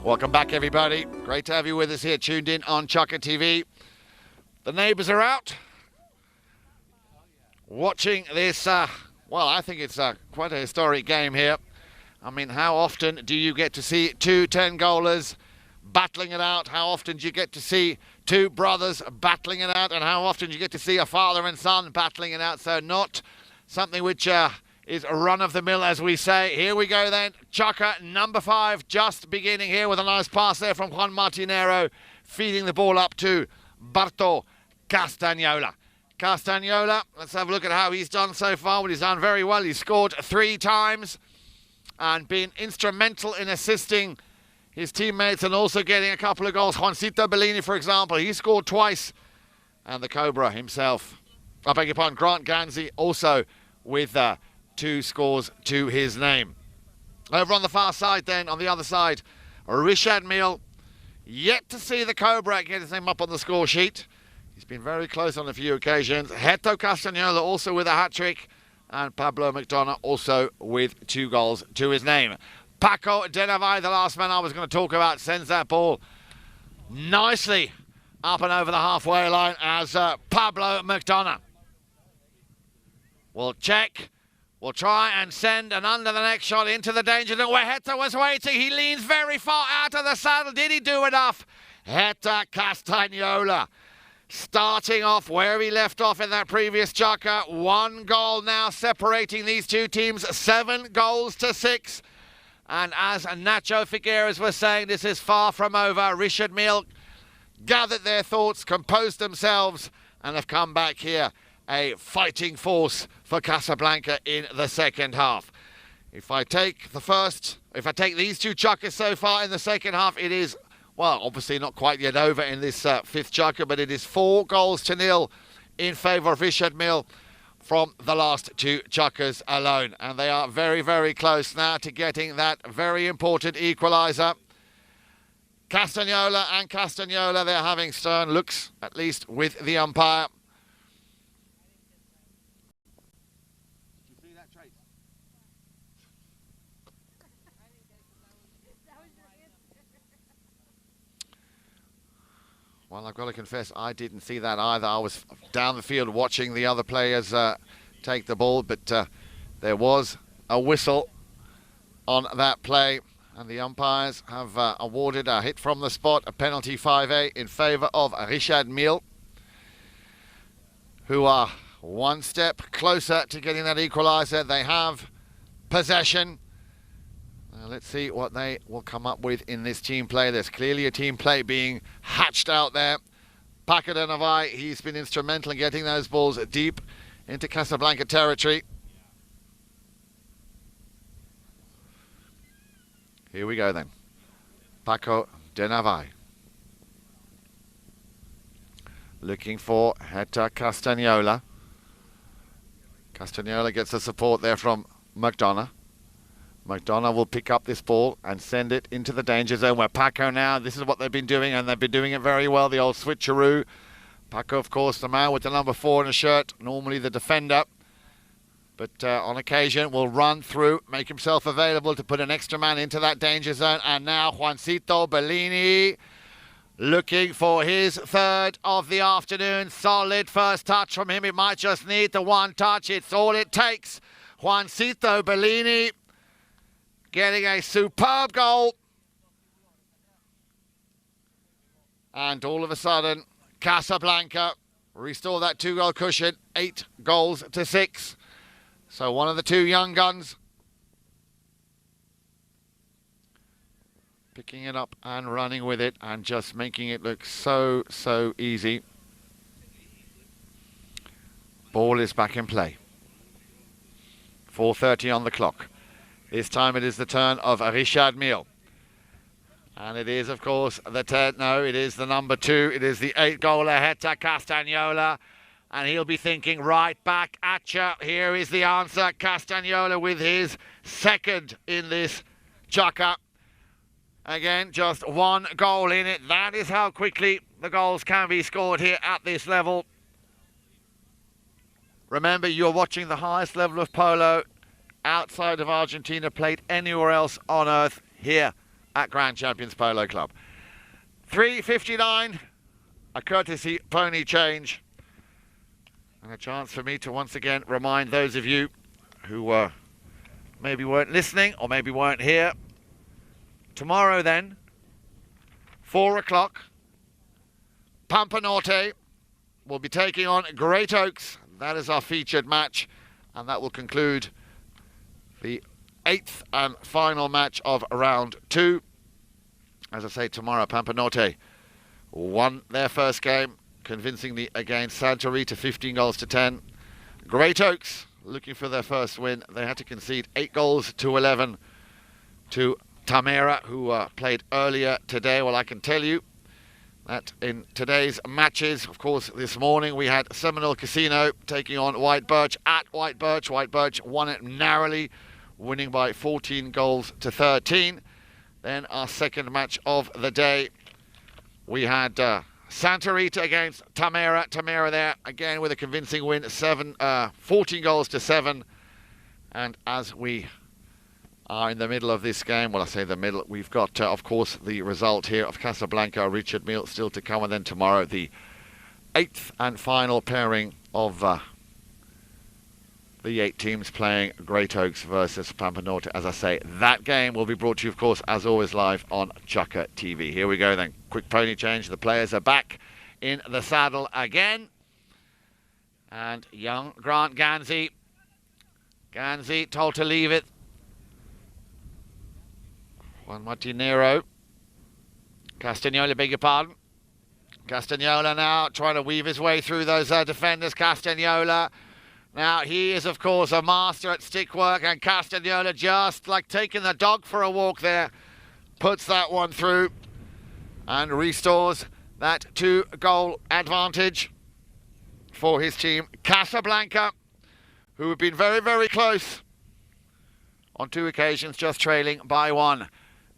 Welcome back, everybody. Great to have you with us here, tuned in on Chukker TV. The neighbours are out watching this, well, I think it's quite a historic game here. I mean, how often do you get to see 2 10-goalers battling it out? How often do you get to see 2 brothers battling it out? And how often do you get to see a father and son battling it out? So not something which is a run-of-the-mill, as we say. Here we go then. Chukker number 5 just beginning here with a nice pass there from Juan Martinero, feeding the ball up to Barto Castagnola. Castagnola, let's have a look at how he's done so far. Well, he's done very well. He's scored 3 times and been instrumental in assisting his teammates and also getting a couple of goals. Juancito Bellini, for example, he scored twice. And the Cobra himself, I beg your pardon, Grant Ganzi, also with 2 scores to his name. Over on the far side then, on the other side, Richard Mille, yet to see the Cobra get his name up on the score sheet. He's been very close on a few occasions. Herto Castagnola also with a hat-trick, and Pablo McDonough also with 2 goals to his name. Paco Denavai, the last man I was going to talk about, sends that ball nicely up and over the halfway line as Pablo McDonough will check. Will try and send an under the neck shot into the danger zone where Heta was waiting. He leans very far out of the saddle. Did he do enough? Heta Castagnola starting off where he left off in that previous chukker. 1 goal now separating these 2 teams. 7 goals to 6. And as Nacho Figueres was saying, this is far from over. Richard Mille gathered their thoughts, composed themselves, and have come back here. A fighting force for Casablanca in the second half. If I take these 2 chukkers so far in the second half, it is, well, obviously not quite yet over in this 5th chukker, but it is 4 goals to 0 in favour of Richard Mille from the last 2 chukkers alone. And they are very, very close now to getting that very important equaliser. Castagnola and Castagnola, they're having stern looks, at least with the umpire. Well, I've got to confess, I didn't see that either. I was down the field watching the other players take the ball, but there was a whistle on that play, and the umpires have awarded a hit from the spot, a penalty 5A in favour of Richard Mille, who are one step closer to getting that equaliser. They have possession. Let's see what they will come up with in this team play. There's clearly a team play being hatched out there. Paco de Navai, he's been instrumental in getting those balls deep into Casablanca territory. Here we go then. Paco de Navai. Looking for Hector Castagnola. Castagnola gets the support there from McDonough. McDonough will pick up this ball and send it into the danger zone where Paco now, this is what they've been doing, and they've been doing it very well, the old switcheroo. Paco, of course, the man with the number 4 in a shirt, normally the defender, but on occasion will run through, make himself available to put an extra man into that danger zone. And now Juancito Bellini looking for his third of the afternoon. Solid first touch from him. It might just need the one touch. It's all it takes. Juancito Bellini getting a superb goal. And all of a sudden, Casablanca restore that 2-goal cushion, 8 goals to 6. So one of the 2 young guns picking it up and running with it and just making it look so easy. Ball is back in play. 4:30 on the clock. This time it is the turn of Richard Mille. And it is, of course, it is the number 2. It is the 8-goaler, Hector Castagnola. And he'll be thinking, right back at you. Here is the answer. Castagnola with his second in this chucker. Again, just 1 goal in it. That is how quickly the goals can be scored here at this level. Remember, you're watching the highest level of polo outside of Argentina played anywhere else on earth, here at Grand Champions Polo Club. 3:59, a courtesy pony change. And a chance for me to once again remind those of you who maybe weren't listening or maybe weren't here. Tomorrow then, 4 o'clock, Pampa Norte will be taking on Great Oaks. That is our featured match, and that will conclude the 8th and final match of round 2. As I say, tomorrow, Pampa Norte won their first game convincingly against Santa Rita, 15 goals to 10. Great Oaks looking for their first win. They had to concede 8 goals to 11 to Tamera, who played earlier today. Well, I can tell you that in today's matches, of course, this morning we had Seminole Casino taking on White Birch at White Birch. White Birch won it narrowly, winning by 14 goals to 13. Then our second match of the day, we had Santa Rita against Tamera. Tamera there, again, with a convincing win, 14 goals to 7. And as we are in the middle of this game, well, I say the middle, we've got, of course, the result here of Casablanca, Richard Mille still to come. And then tomorrow, the 8th and final pairing of the 8 teams playing Great Oaks versus Pampa Norte. As I say, that game will be brought to you, of course, as always, live on Chukka TV. Here we go then. Quick pony change. The players are back in the saddle again. And young Grant Ganzi told to leave it. Juan Martinero. Castagnola, beg your pardon. Castagnola now trying to weave his way through those defenders. Castagnola. Now, he is, of course, a master at stick work, and Castagnola, just like taking the dog for a walk there, puts that one through and restores that 2-goal advantage for his team. Casablanca, who have been very, very close on 2 occasions, just trailing by 1.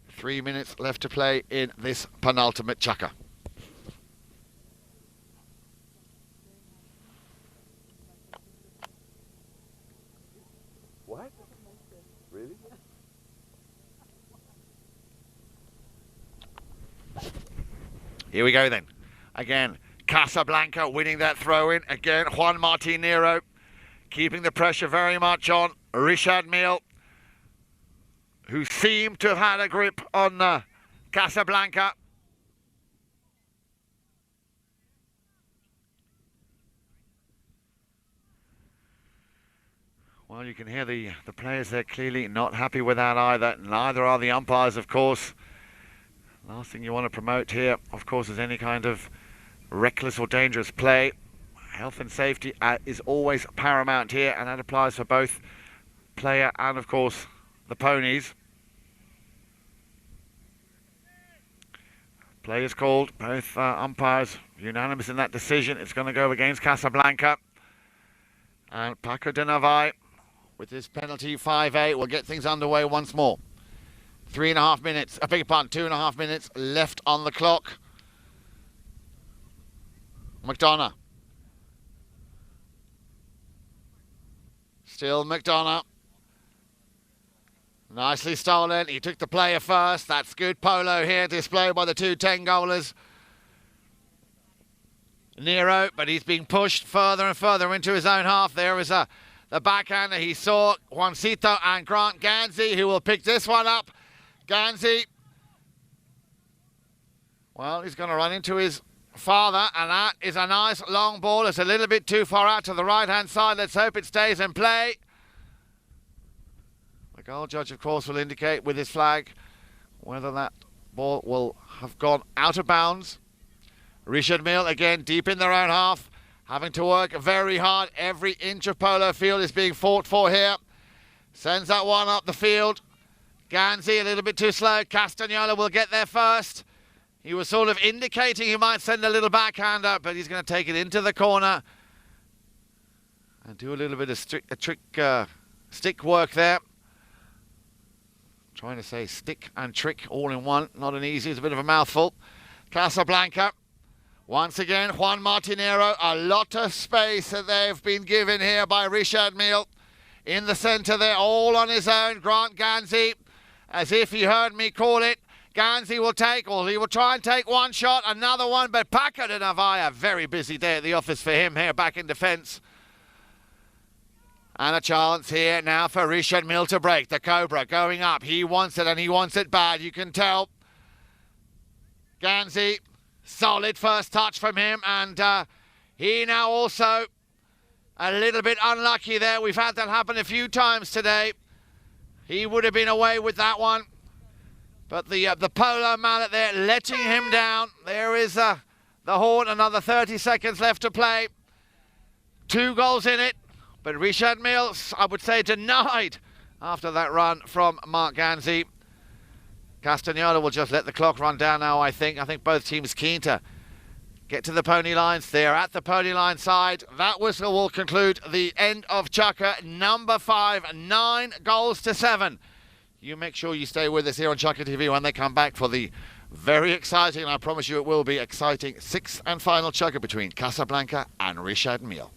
3 minutes left to play in this penultimate chukker. What? Really? Here we go then. Again, Casablanca winning that throw-in. Again, Juan Martin Nero keeping the pressure very much on Richard Mille, who seemed to have had a grip on Casablanca. Well, you can hear the players there clearly not happy with that either. Neither are the umpires, of course. Last thing you want to promote here, of course, is any kind of reckless or dangerous play. Health and safety is always paramount here, and that applies for both player and, of course, the ponies. Play is called. Both umpires unanimous in that decision. It's going to go against Casablanca. And Paco de Navai, with his penalty 5-8, will get things underway once more. 3.5 minutes, I beg your pardon, 2.5 minutes left on the clock. McDonough. Still McDonough. Nicely stolen. He took the player first. That's good polo here displayed by the two 10-goalers. Nero, but he's being pushed further and further into his own half. There is the backhander. He saw Juancito and Grant Gansey, who will pick this one up. Gansey. Well, he's going to run into his father, and that is a nice long ball. It's a little bit too far out to the right-hand side. Let's hope it stays in play. The goal judge, of course, will indicate with his flag whether that ball will have gone out of bounds. Richard Mille, again, deep in their own half, having to work very hard. Every inch of polo field is being fought for here. Sends that one up the field. Gansey, a little bit too slow. Castagnola will get there first. He was sort of indicating he might send a little backhander, but he's going to take it into the corner and do a little bit of stick work there. Trying to say stick and trick all in one. Not an easy, it's a bit of a mouthful. Casablanca. Once again, Juan Martinero. A lot of space that they've been given here by Richard Mille. In the centre there, all on his own. Grant Gansey, as if he heard me call it. Gansey will take, or he will try and take one shot, another one, but Paco de Navai, a very busy day at the office for him here back in defence. And a chance here now for Richard Mille to break. The Cobra going up. He wants it, and he wants it bad, you can tell. Gansey, solid first touch from him, and he now also a little bit unlucky there. We've had that happen a few times today. He would have been away with that one. But the polo mallet there letting him down. There is the horn, another 30 seconds left to play. 2 goals in it. But Richard Mille, I would say, denied after that run from Mark Gansey. Castagnola will just let the clock run down now, I think. I think both teams keen to get to the pony lines. They are at the pony line side. That whistle will conclude the end of Chukka. Number 5, 9 goals to 7. You make sure you stay with us here on Chukka TV when they come back for the very exciting, and I promise you it will be exciting, 6th and final Chukka between Casablanca and Richard Mille.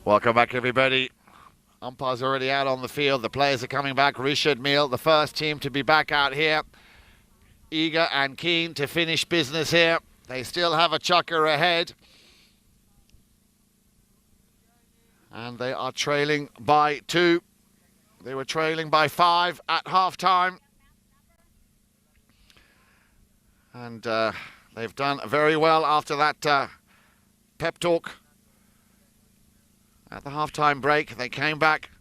Welcome back, everybody. Umpires already out on the field. The players are coming back. Richard Mille, the first team to be back out here. Eager and keen to finish business here. They still have a chukker ahead. And they are trailing by 2. They were trailing by 5 at half-time. And they've done very well after that pep talk. At the half-time break, they came back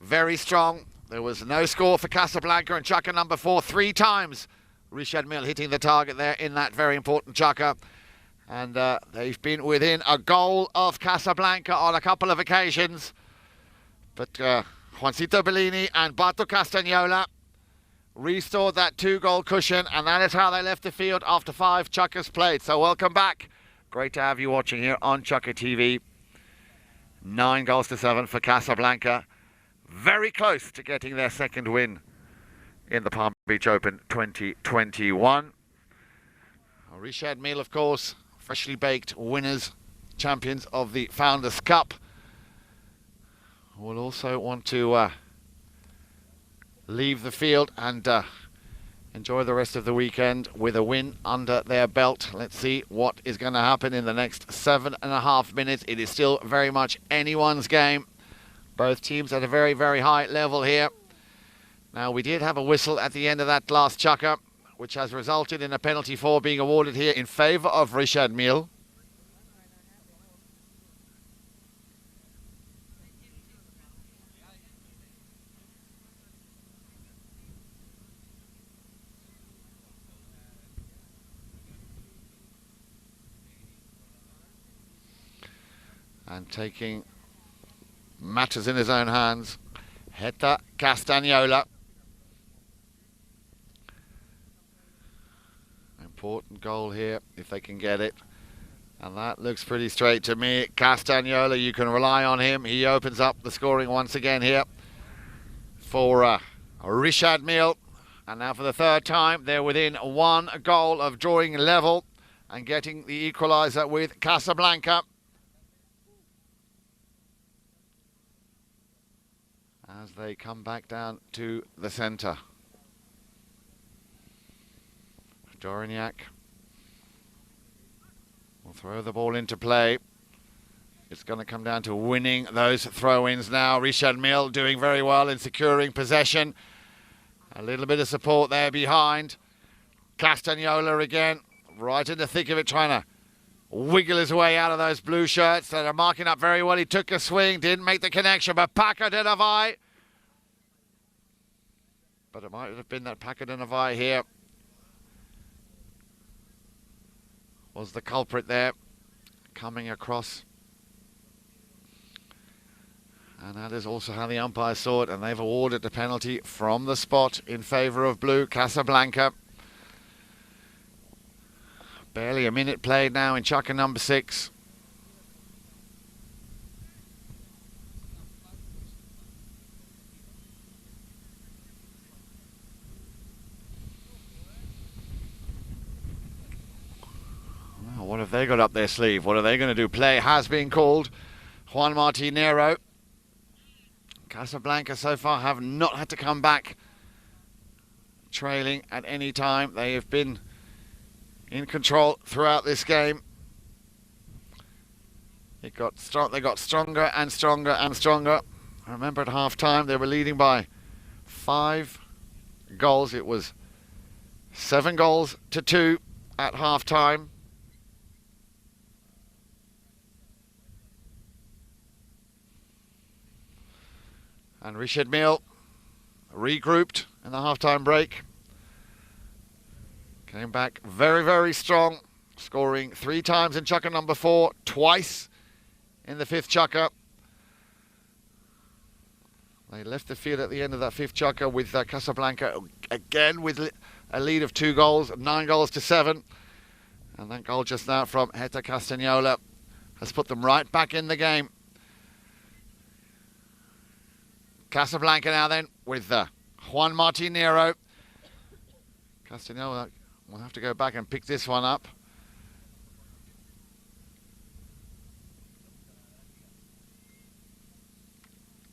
very strong. There was no score for Casablanca and chukker number 4 3 times. Richard Mille hitting the target there in that very important chukker. And they've been within a goal of Casablanca on a couple of occasions. But Juancito Bellini and Bato Castagnola restored that 2-goal cushion, and that is how they left the field after 5 chukkers played. So welcome back. Great to have you watching here on Chukker TV. 9-7 for Casablanca. Very close to getting their second win in the Palm Beach Open 2021. Richard Mille, of course, freshly baked winners, champions of the Founders Cup, will also want to leave the field and enjoy the rest of the weekend with a win under their belt. Let's see what is going to happen in the next 7.5 minutes. It is still very much anyone's game. Both teams at a very, very high level here. Now, we did have a whistle at the end of that last chukker, which has resulted in a penalty 4 being awarded here in favour of Richard Mille. And taking matters in his own hands, Heta Castagnola. Important goal here, if they can get it. And that looks pretty straight to me. Castagnola, you can rely on him. He opens up the scoring once again here for Richard Mille. And now for the 3rd time, they're within 1 goal of drawing level and getting the equaliser with Casablanca. As they come back down to the centre. Dorignac will throw the ball into play. It's going to come down to winning those throw-ins now. Richard Mille doing very well in securing possession. A little bit of support there behind. Castagnola again, right in the thick of it, trying to wiggle his way out of those blue shirts that are marking up very well. He took a swing, didn't make the connection, but Paco de Navai. But it might have been that Paco de Navai here was the culprit there, coming across. And that is also how the umpires saw it, and they've awarded the penalty from the spot in favour of blue, Casablanca. Barely a minute played now in chukker number 6. What have they got up their sleeve? What are they going to do? Play has been called. Juan Martinero. Casablanca so far have not had to come back trailing at any time. They have been in control throughout this game. They got stronger and stronger and stronger. I remember at half-time they were leading by 5 goals. It was 7 goals to 2 at half-time. And Richard Mille regrouped in the half-time break. Came back very, very strong, scoring 3 times in chukker number 4, twice in the 5th chukker. They left the field at the end of that 5th chukker with Casablanca again with a lead of 2 goals, 9-7. And that goal just now from Heta Castagnola has put them right back in the game. Casablanca now then with Juan Martinero. Castagnola will have to go back and pick this one up.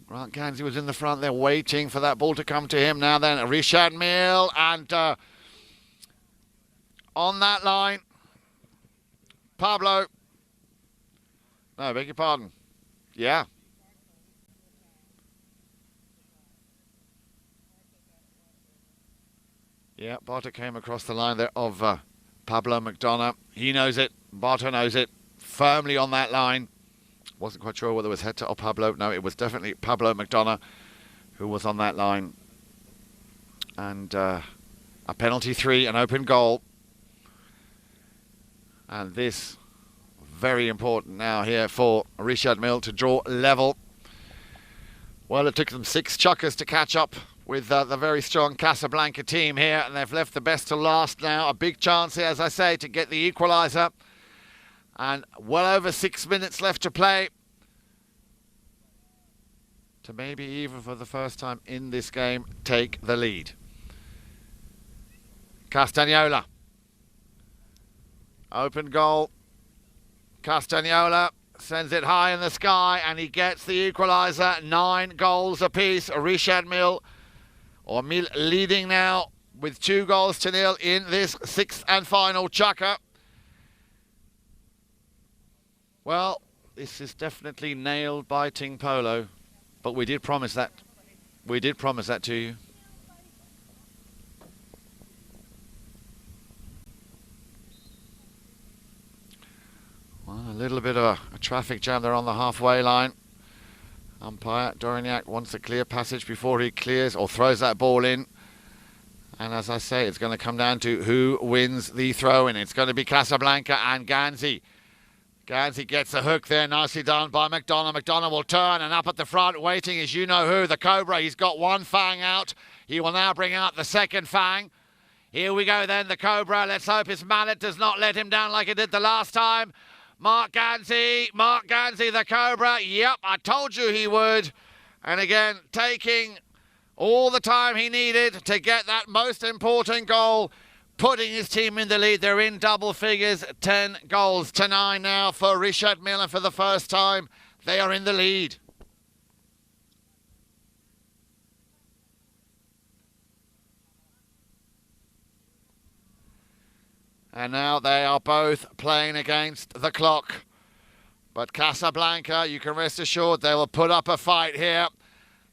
Grant Gansey was in the front there waiting for that ball to come to him. Now then, Richard Mille, and on that line, Pablo. No, beg your pardon. Yeah. Yeah, Barto came across the line there of Pablo McDonough. He knows it. Barto knows it. Firmly on that line. Wasn't quite sure whether it was Hector or Pablo. No, it was definitely Pablo McDonough who was on that line. And a penalty 3, an open goal. And this, very important now here for Richard Mille to draw level. Well, it took them 6 chukkers to catch up with the very strong Casablanca team here, and they've left the best to last now. A big chance here, as I say, to get the equaliser. And well over 6 minutes left to play. To maybe even for the first time in this game, take the lead. Castagnola. Open goal. Castagnola sends it high in the sky, and he gets the equaliser. 9 goals apiece. Richard Mille, or Mille leading now with 2-0 in this 6th and final chukker. Well, this is definitely nail-biting polo, but we did promise that. We did promise that to you. Well, a little bit of a traffic jam there on the halfway line. Umpire Dorignac wants a clear passage before he clears or throws that ball in. And as I say, it's going to come down to who wins the throw-in. It's going to be Casablanca and Gansey. Gansey gets a hook there, nicely done by McDonough. McDonough will turn, and up at the front, waiting is you-know-who, the Cobra. He's got one fang out. He will now bring out the second fang. Here we go then, the Cobra. Let's hope his mallet does not let him down like it did the last time. Mark Gansey, the Cobra. Yep, I told you he would. And again, taking all the time he needed to get that most important goal, putting his team in the lead. They're in double figures, 10-9 now for Richard Mille, and for the first time, they are in the lead. And now they are both playing against the clock. But Casablanca, you can rest assured, they will put up a fight here.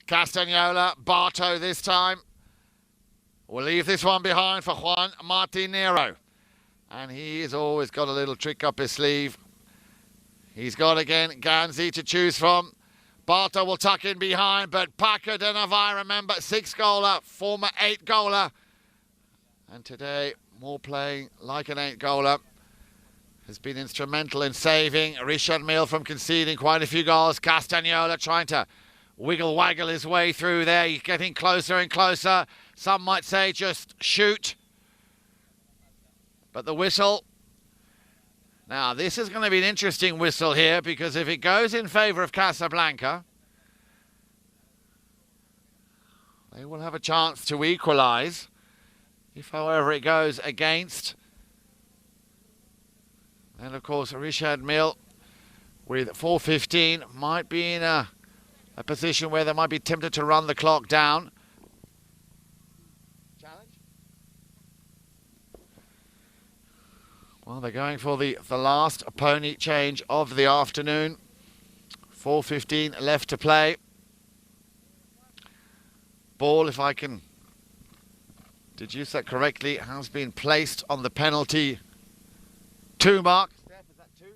Castagnola, Barto this time. We'll leave this one behind for Juan Martinero. And he has always got a little trick up his sleeve. He's got again Gansey to choose from. Barto will tuck in behind, but Paco de Navarre, remember, 6-goaler, former 8-goaler. And today, more playing like an 8-goaler. Has been instrumental in saving Richard Mille from conceding quite a few goals. Castagnola trying to wiggle-waggle his way through there. He's getting closer and closer. Some might say just shoot. But the whistle. Now, this is going to be an interesting whistle here, because if it goes in favour of Casablanca, they will have a chance to equalise. If, however, it goes against, then, of course, Richard Mille, with 4:15, might be in a position where they might be tempted to run the clock down. Challenge? Well, they're going for the last pony change of the afternoon. 4:15 left to play. Ball, if I can deduce that correctly, has been placed on the penalty 2 mark. Steph, is that 2? I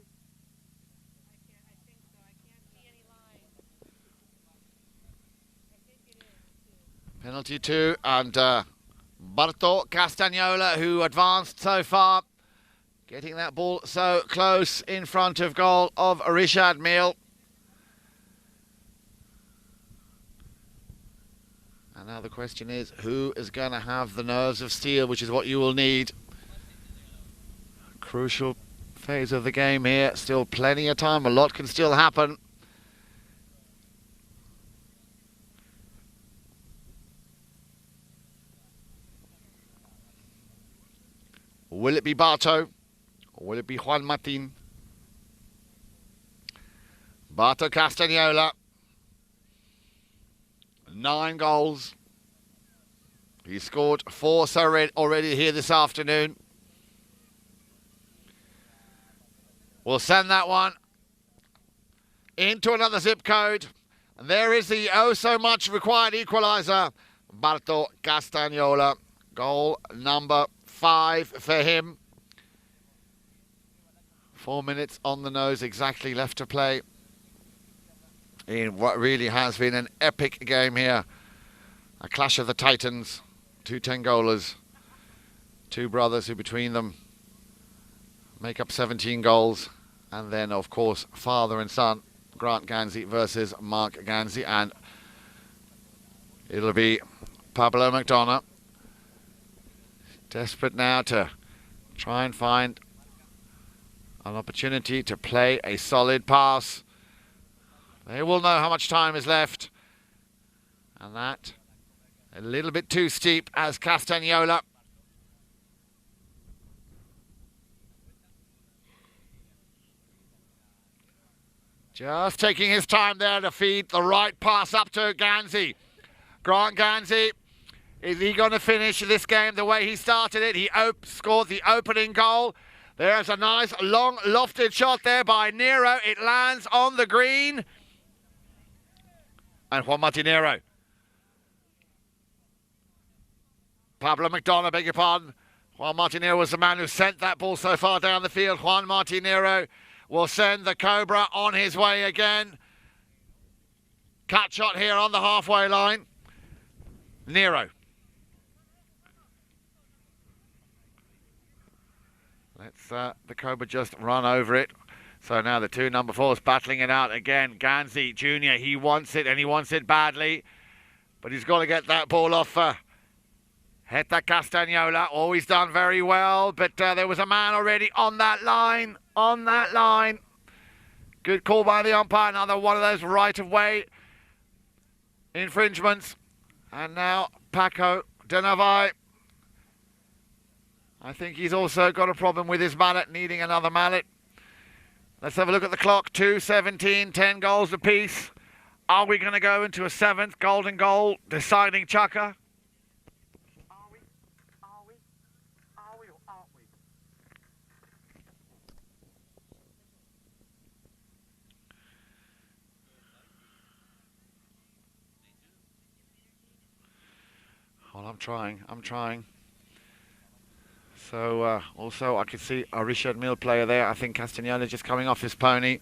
think so. I can't see any line. I think it is 2. Penalty 2, and Barto Castagnola, who advanced so far, getting that ball so close in front of goal of Richard Mille. And now the question is, who is going to have the nerves of steel, which is what you will need. Crucial phase of the game here. Still plenty of time. A lot can still happen. Will it be Barto? Or will it be Juan Martin? Barto Castagnola. 9 goals. He scored 4 already here this afternoon. We'll send that one into another zip code. And there is the oh so much required equaliser. Barto Castagnola, goal number 5 for him. 4 minutes on the nose exactly left to play in what really has been an epic game here. A clash of the titans, 2 10-goalers, 2 brothers who between them make up 17 goals. And then, of course, father and son, Grant Ganzi versus Mark Ganzi. And it'll be Pablo McDonough, desperate now to try and find an opportunity to play a solid pass. They will know how much time is left. And that a little bit too steep as Castagnola just taking his time there to feed the right pass up to Ganzi. Grant Ganzi, is he going to finish this game the way he started it? He scored the opening goal. There's a nice long lofted shot there by Nero. It lands on the green. And Juan Martinero. Pablo McDonough, beg your pardon. Juan Martinero was the man who sent that ball so far down the field. Juan Martinero will send the Cobra on his way again. Cut shot here on the halfway line. Nero. Let's the Cobra just run over it. So now the 2 number 4s battling it out again. Ganzi Jr., he wants it and he wants it badly. But he's got to get that ball off Heta Castagnola. Always done very well. But there was a man already on that line. On that line. Good call by the umpire. Another one of those right-of-way infringements. And now Paco de Navai. I think he's also got a problem with his mallet, needing another mallet. Let's have a look at the clock. 2:17, 10 goals apiece. Are we going to go into a 7th golden goal deciding chukker? Are we? Are we or aren't we? Well, I'm trying. So, also, I could see a Richard Mille player there. I think Castagnola just coming off his pony.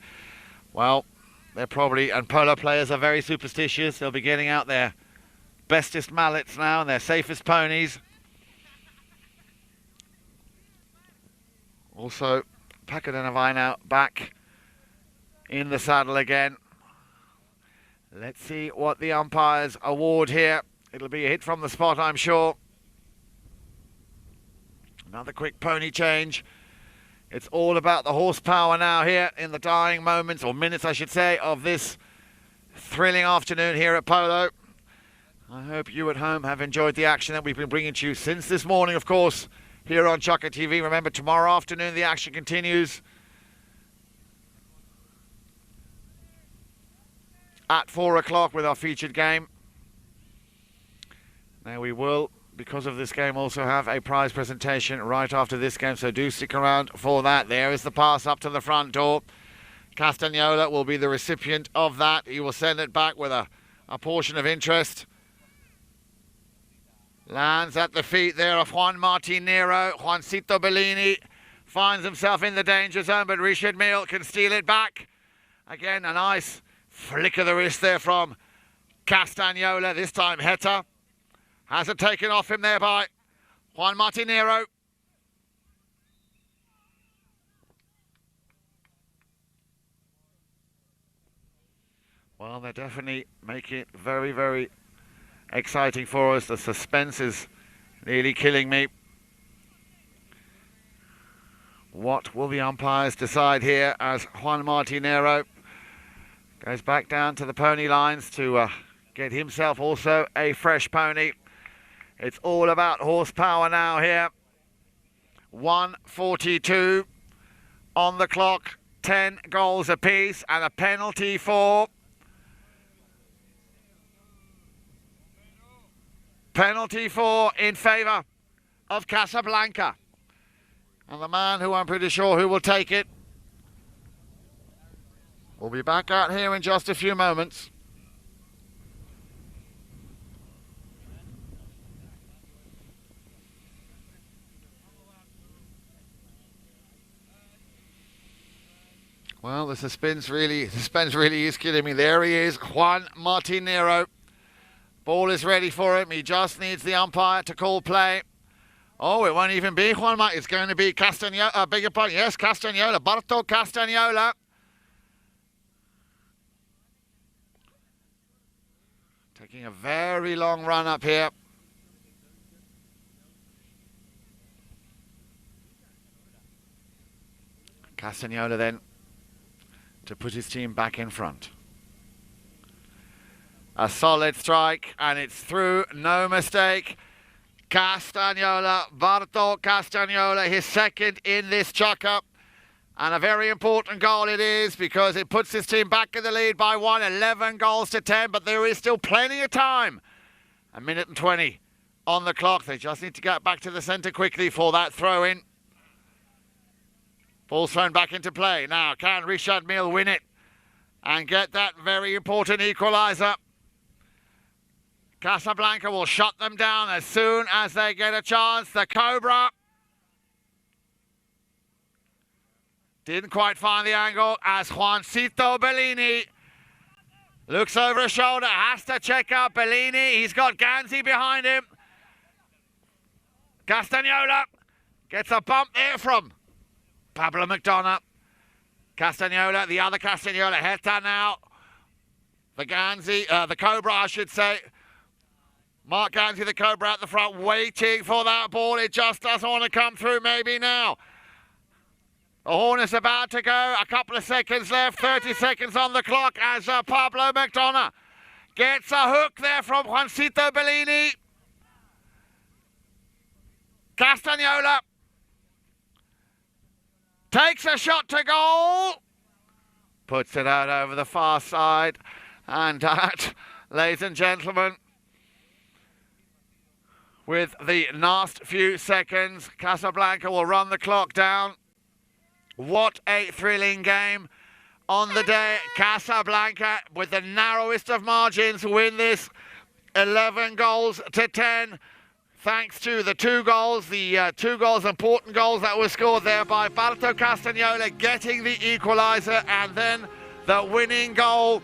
Well, they're probably, and polo players are very superstitious. They'll be getting out their bestest mallets now and their safest ponies. Also, Paco de Navai now back in the saddle again. Let's see what the umpires award here. It'll be a hit from the spot, I'm sure. Another quick pony change. It's all about the horsepower now here in the dying moments, or minutes I should say, of this thrilling afternoon here at Polo. I hope you at home have enjoyed the action that we've been bringing to you since this morning, of course, here on Chukker TV. Remember, tomorrow afternoon the action continues at 4 o'clock with our featured game. Now we will, because of this game, also have a prize presentation right after this game, so do stick around for that. There is the pass up to the front door. Castagnola will be the recipient of that. He will send it back with a portion of interest. Lands at the feet there of Juan Martinero. Juancito Bellini finds himself in the danger zone, but Richard Mille can steal it back. Again, a nice flick of the wrist there from Castagnola. This time Heta has it taken off him there by Juan Martinero. Well, they definitely make it very, very exciting for us. The suspense is nearly killing me. What will the umpires decide here as Juan Martinero goes back down to the pony lines to get himself also a fresh pony? It's all about horsepower now here. 1:42 on the clock. 10 goals apiece and a penalty for Penalty in favour of Casablanca. And the man who I'm pretty sure who will take it will be back out here in just a few moments. Well, the suspense really is killing me. There he is, Juan Martinero. Ball is ready for him. He just needs the umpire to call play. Oh, it won't even be Juan Martinero. It's going to be Castagnola. Beg your pardon. Yes, Castagnola. Barto Castagnola. Taking a very long run up here. Castagnola then to put his team back in front. A solid strike, and it's through, no mistake. Castagnola, Barto Castagnola, his second in this chuck-up. And a very important goal it is, because it puts his team back in the lead by 11 goals to 10, but there is still plenty of time. 1:20 on the clock. They just need to get back to the centre quickly for that throw-in. Ball's thrown back into play. Now, can Richard Mille win it and get that very important equaliser? Casablanca will shut them down as soon as they get a chance. The Cobra didn't quite find the angle as Juancito Bellini looks over his shoulder, has to check out Bellini. He's got Ganzi behind him. Castagnola gets a bump there from Pablo McDonough. Castagnola, the other Castagnola, Heta now. The Ganzi, the Cobra, I should say. Mark Ganzi, the Cobra at the front, waiting for that ball. It just doesn't want to come through, maybe now. The horn is about to go. A couple of seconds left, 30 seconds on the clock as Pablo McDonough gets a hook there from Juancito Bellini. Castagnola takes a shot to goal, puts it out over the far side, and that, ladies and gentlemen, with the last few seconds, Casablanca will run the clock down. What a thrilling game on the day. Casablanca, with the narrowest of margins, win this 11 goals to 10. Thanks to the two goals, important goals that were scored there by Barto Castagnola, getting the equaliser and then the winning goal.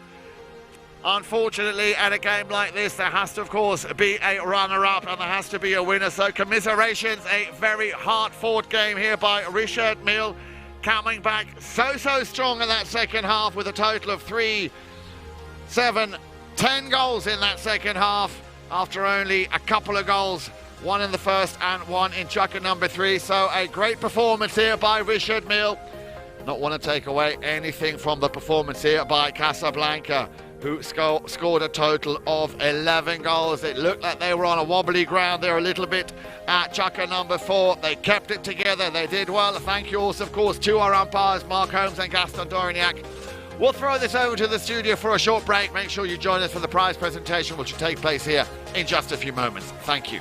Unfortunately, at a game like this, there has to, of course, be a runner-up and there has to be a winner. So commiserations, a very hard-fought game here by Richard Mille, coming back so strong in that second half with a total of 3, 7, 10 goals in that second half after only a couple of goals. One in the first and one in chucker number 3. So a great performance here by Richard Mille. Not want to take away anything from the performance here by Casablanca, who scored a total of 11 goals. It looked like they were on a wobbly ground there a little bit at chucker number 4. They kept it together. They did well. Thank you also, of course, to our umpires, Mark Holmes and Gaston Dorignac. We'll throw this over to the studio for a short break. Make sure you join us for the prize presentation, which will take place here in just a few moments. Thank you.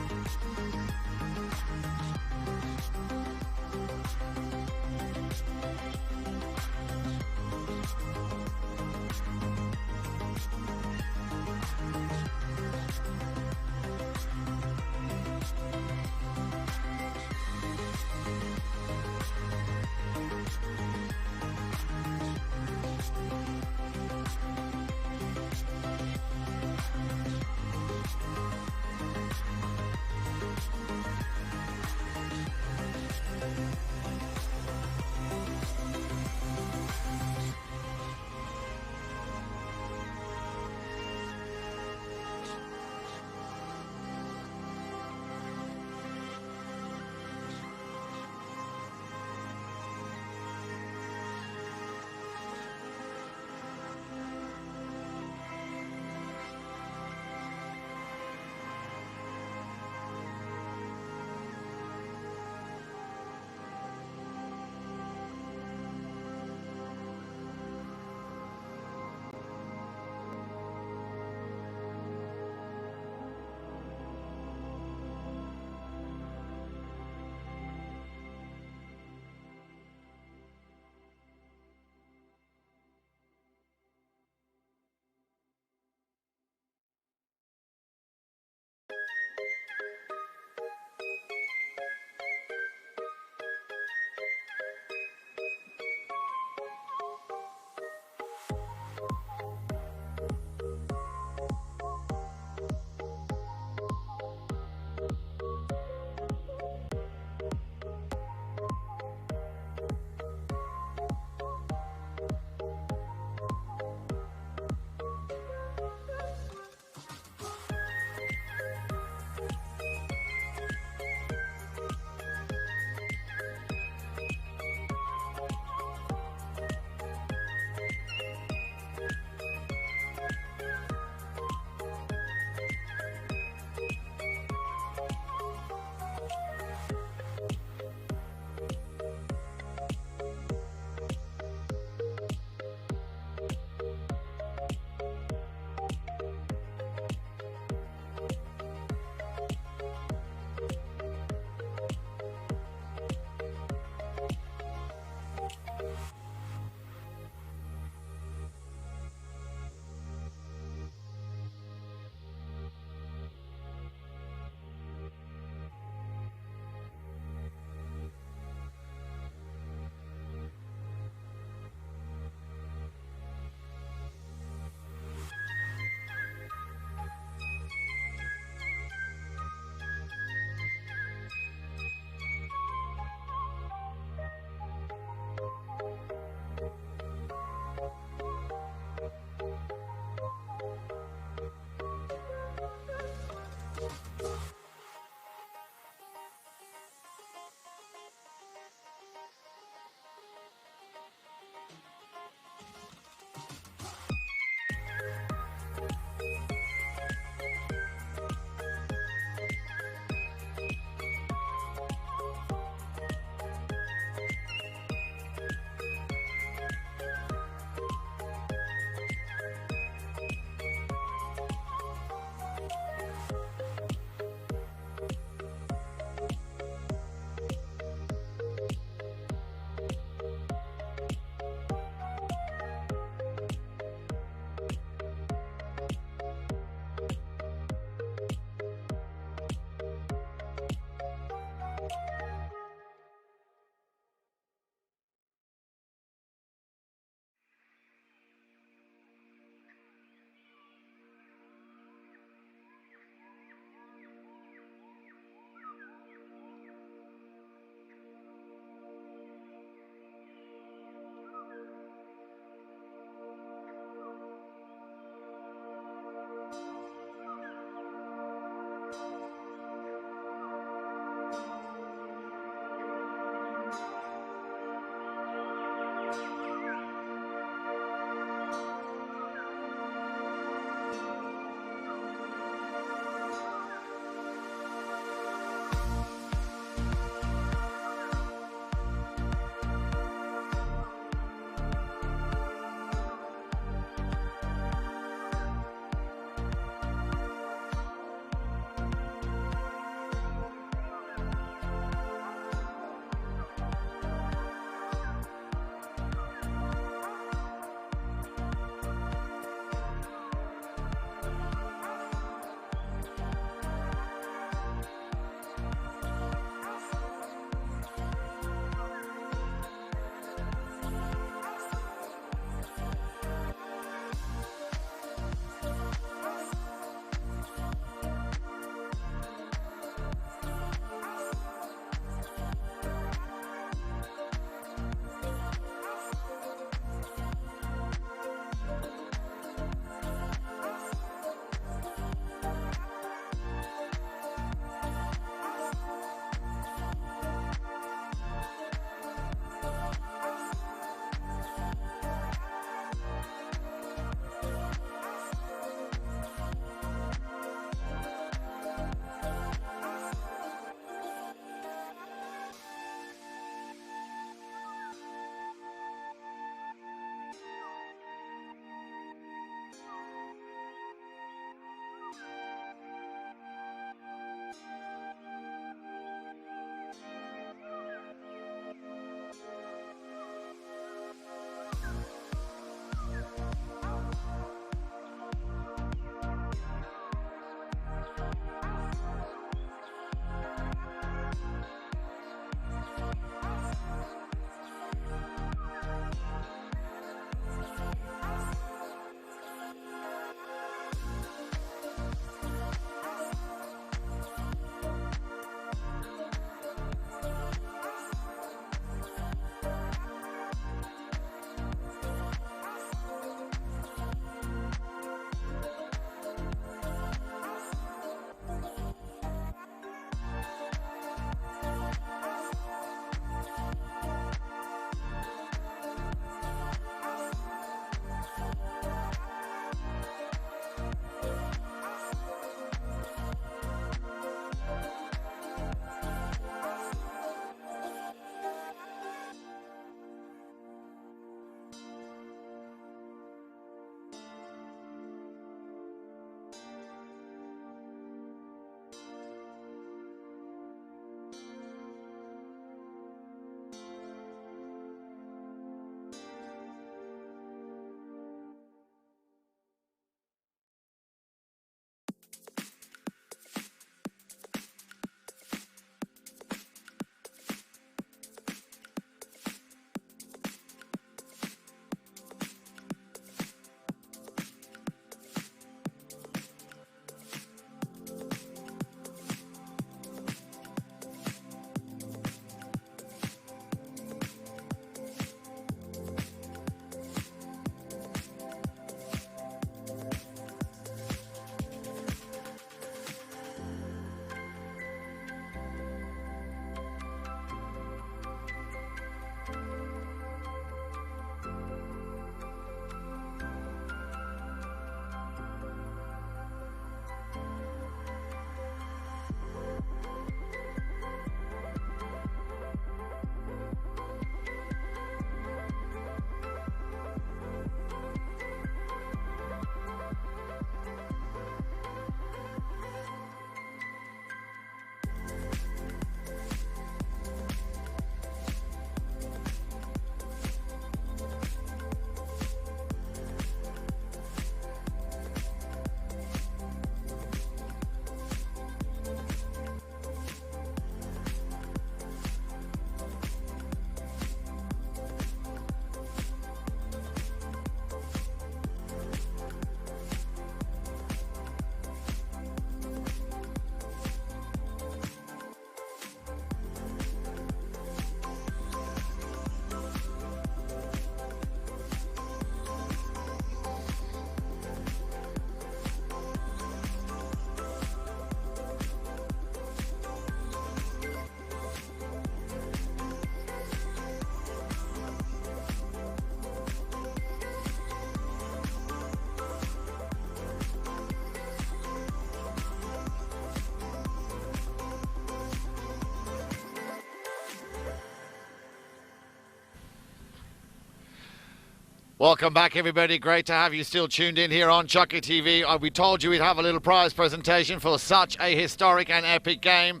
Welcome back, everybody. Great to have you still tuned in here on Chucky TV. We told you we'd have a little prize presentation for such a historic and epic game.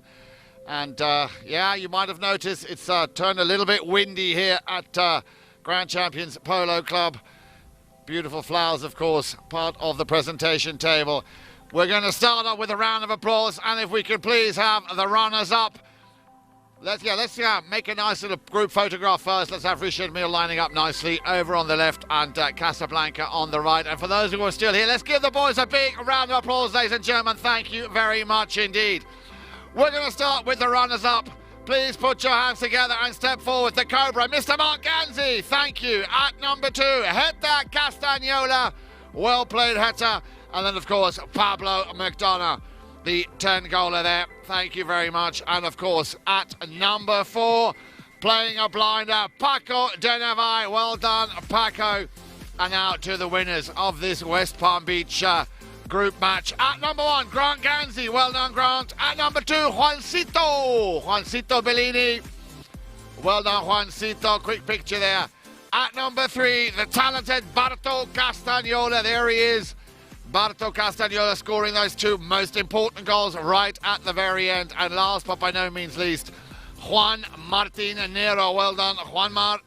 And, yeah, you might have noticed it's turned a little bit windy here at Grand Champions Polo Club. Beautiful flowers, of course, part of the presentation table. We're going to start off with a round of applause. And if we could please have the runners-up. Let's make a nice little group photograph first. Let's have Richard Mille lining up nicely over on the left and Casablanca on the right. And for those who are still here, let's give the boys a big round of applause, ladies and gentlemen. Thank you very much indeed. We're going to start with the runners-up. Please put your hands together and step forward. The Cobra, Mr. Mark Ganzi, thank you. At number 2, Heta Castagnola. Well played, Heta. And then, of course, Pablo McDonough, the 10-goaler there. Thank you very much. And, of course, at number 4, playing a blinder, Paco Denevai. Well done, Paco. And now to the winners of this West Palm Beach group match. At number 1, Grant Ganzi. Well done, Grant. At number 2, Juancito Bellini. Well done, Juancito. Quick picture there. At number 3, the talented Barto Castagnola. There he is. Barto Castagnola scoring those 2 most important goals right at the very end. And last but by no means least, Juan Martin Nero. Well done, Juan Mar.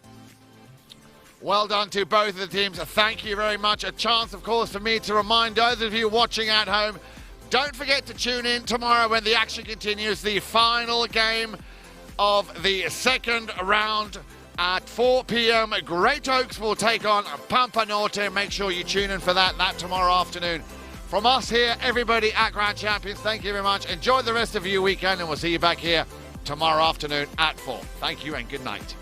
Well done to both of the teams. Thank you very much. A chance, of course, for me to remind those of you watching at home, don't forget to tune in tomorrow when the action continues. The final game of the second round at 4 p.m. Great Oaks will take on Pampa Norte. Make sure you tune in for that tomorrow afternoon. From us here, everybody at Grand Champions, thank you very much. Enjoy the rest of your weekend, and we'll see you back here tomorrow afternoon at 4. Thank you and good night.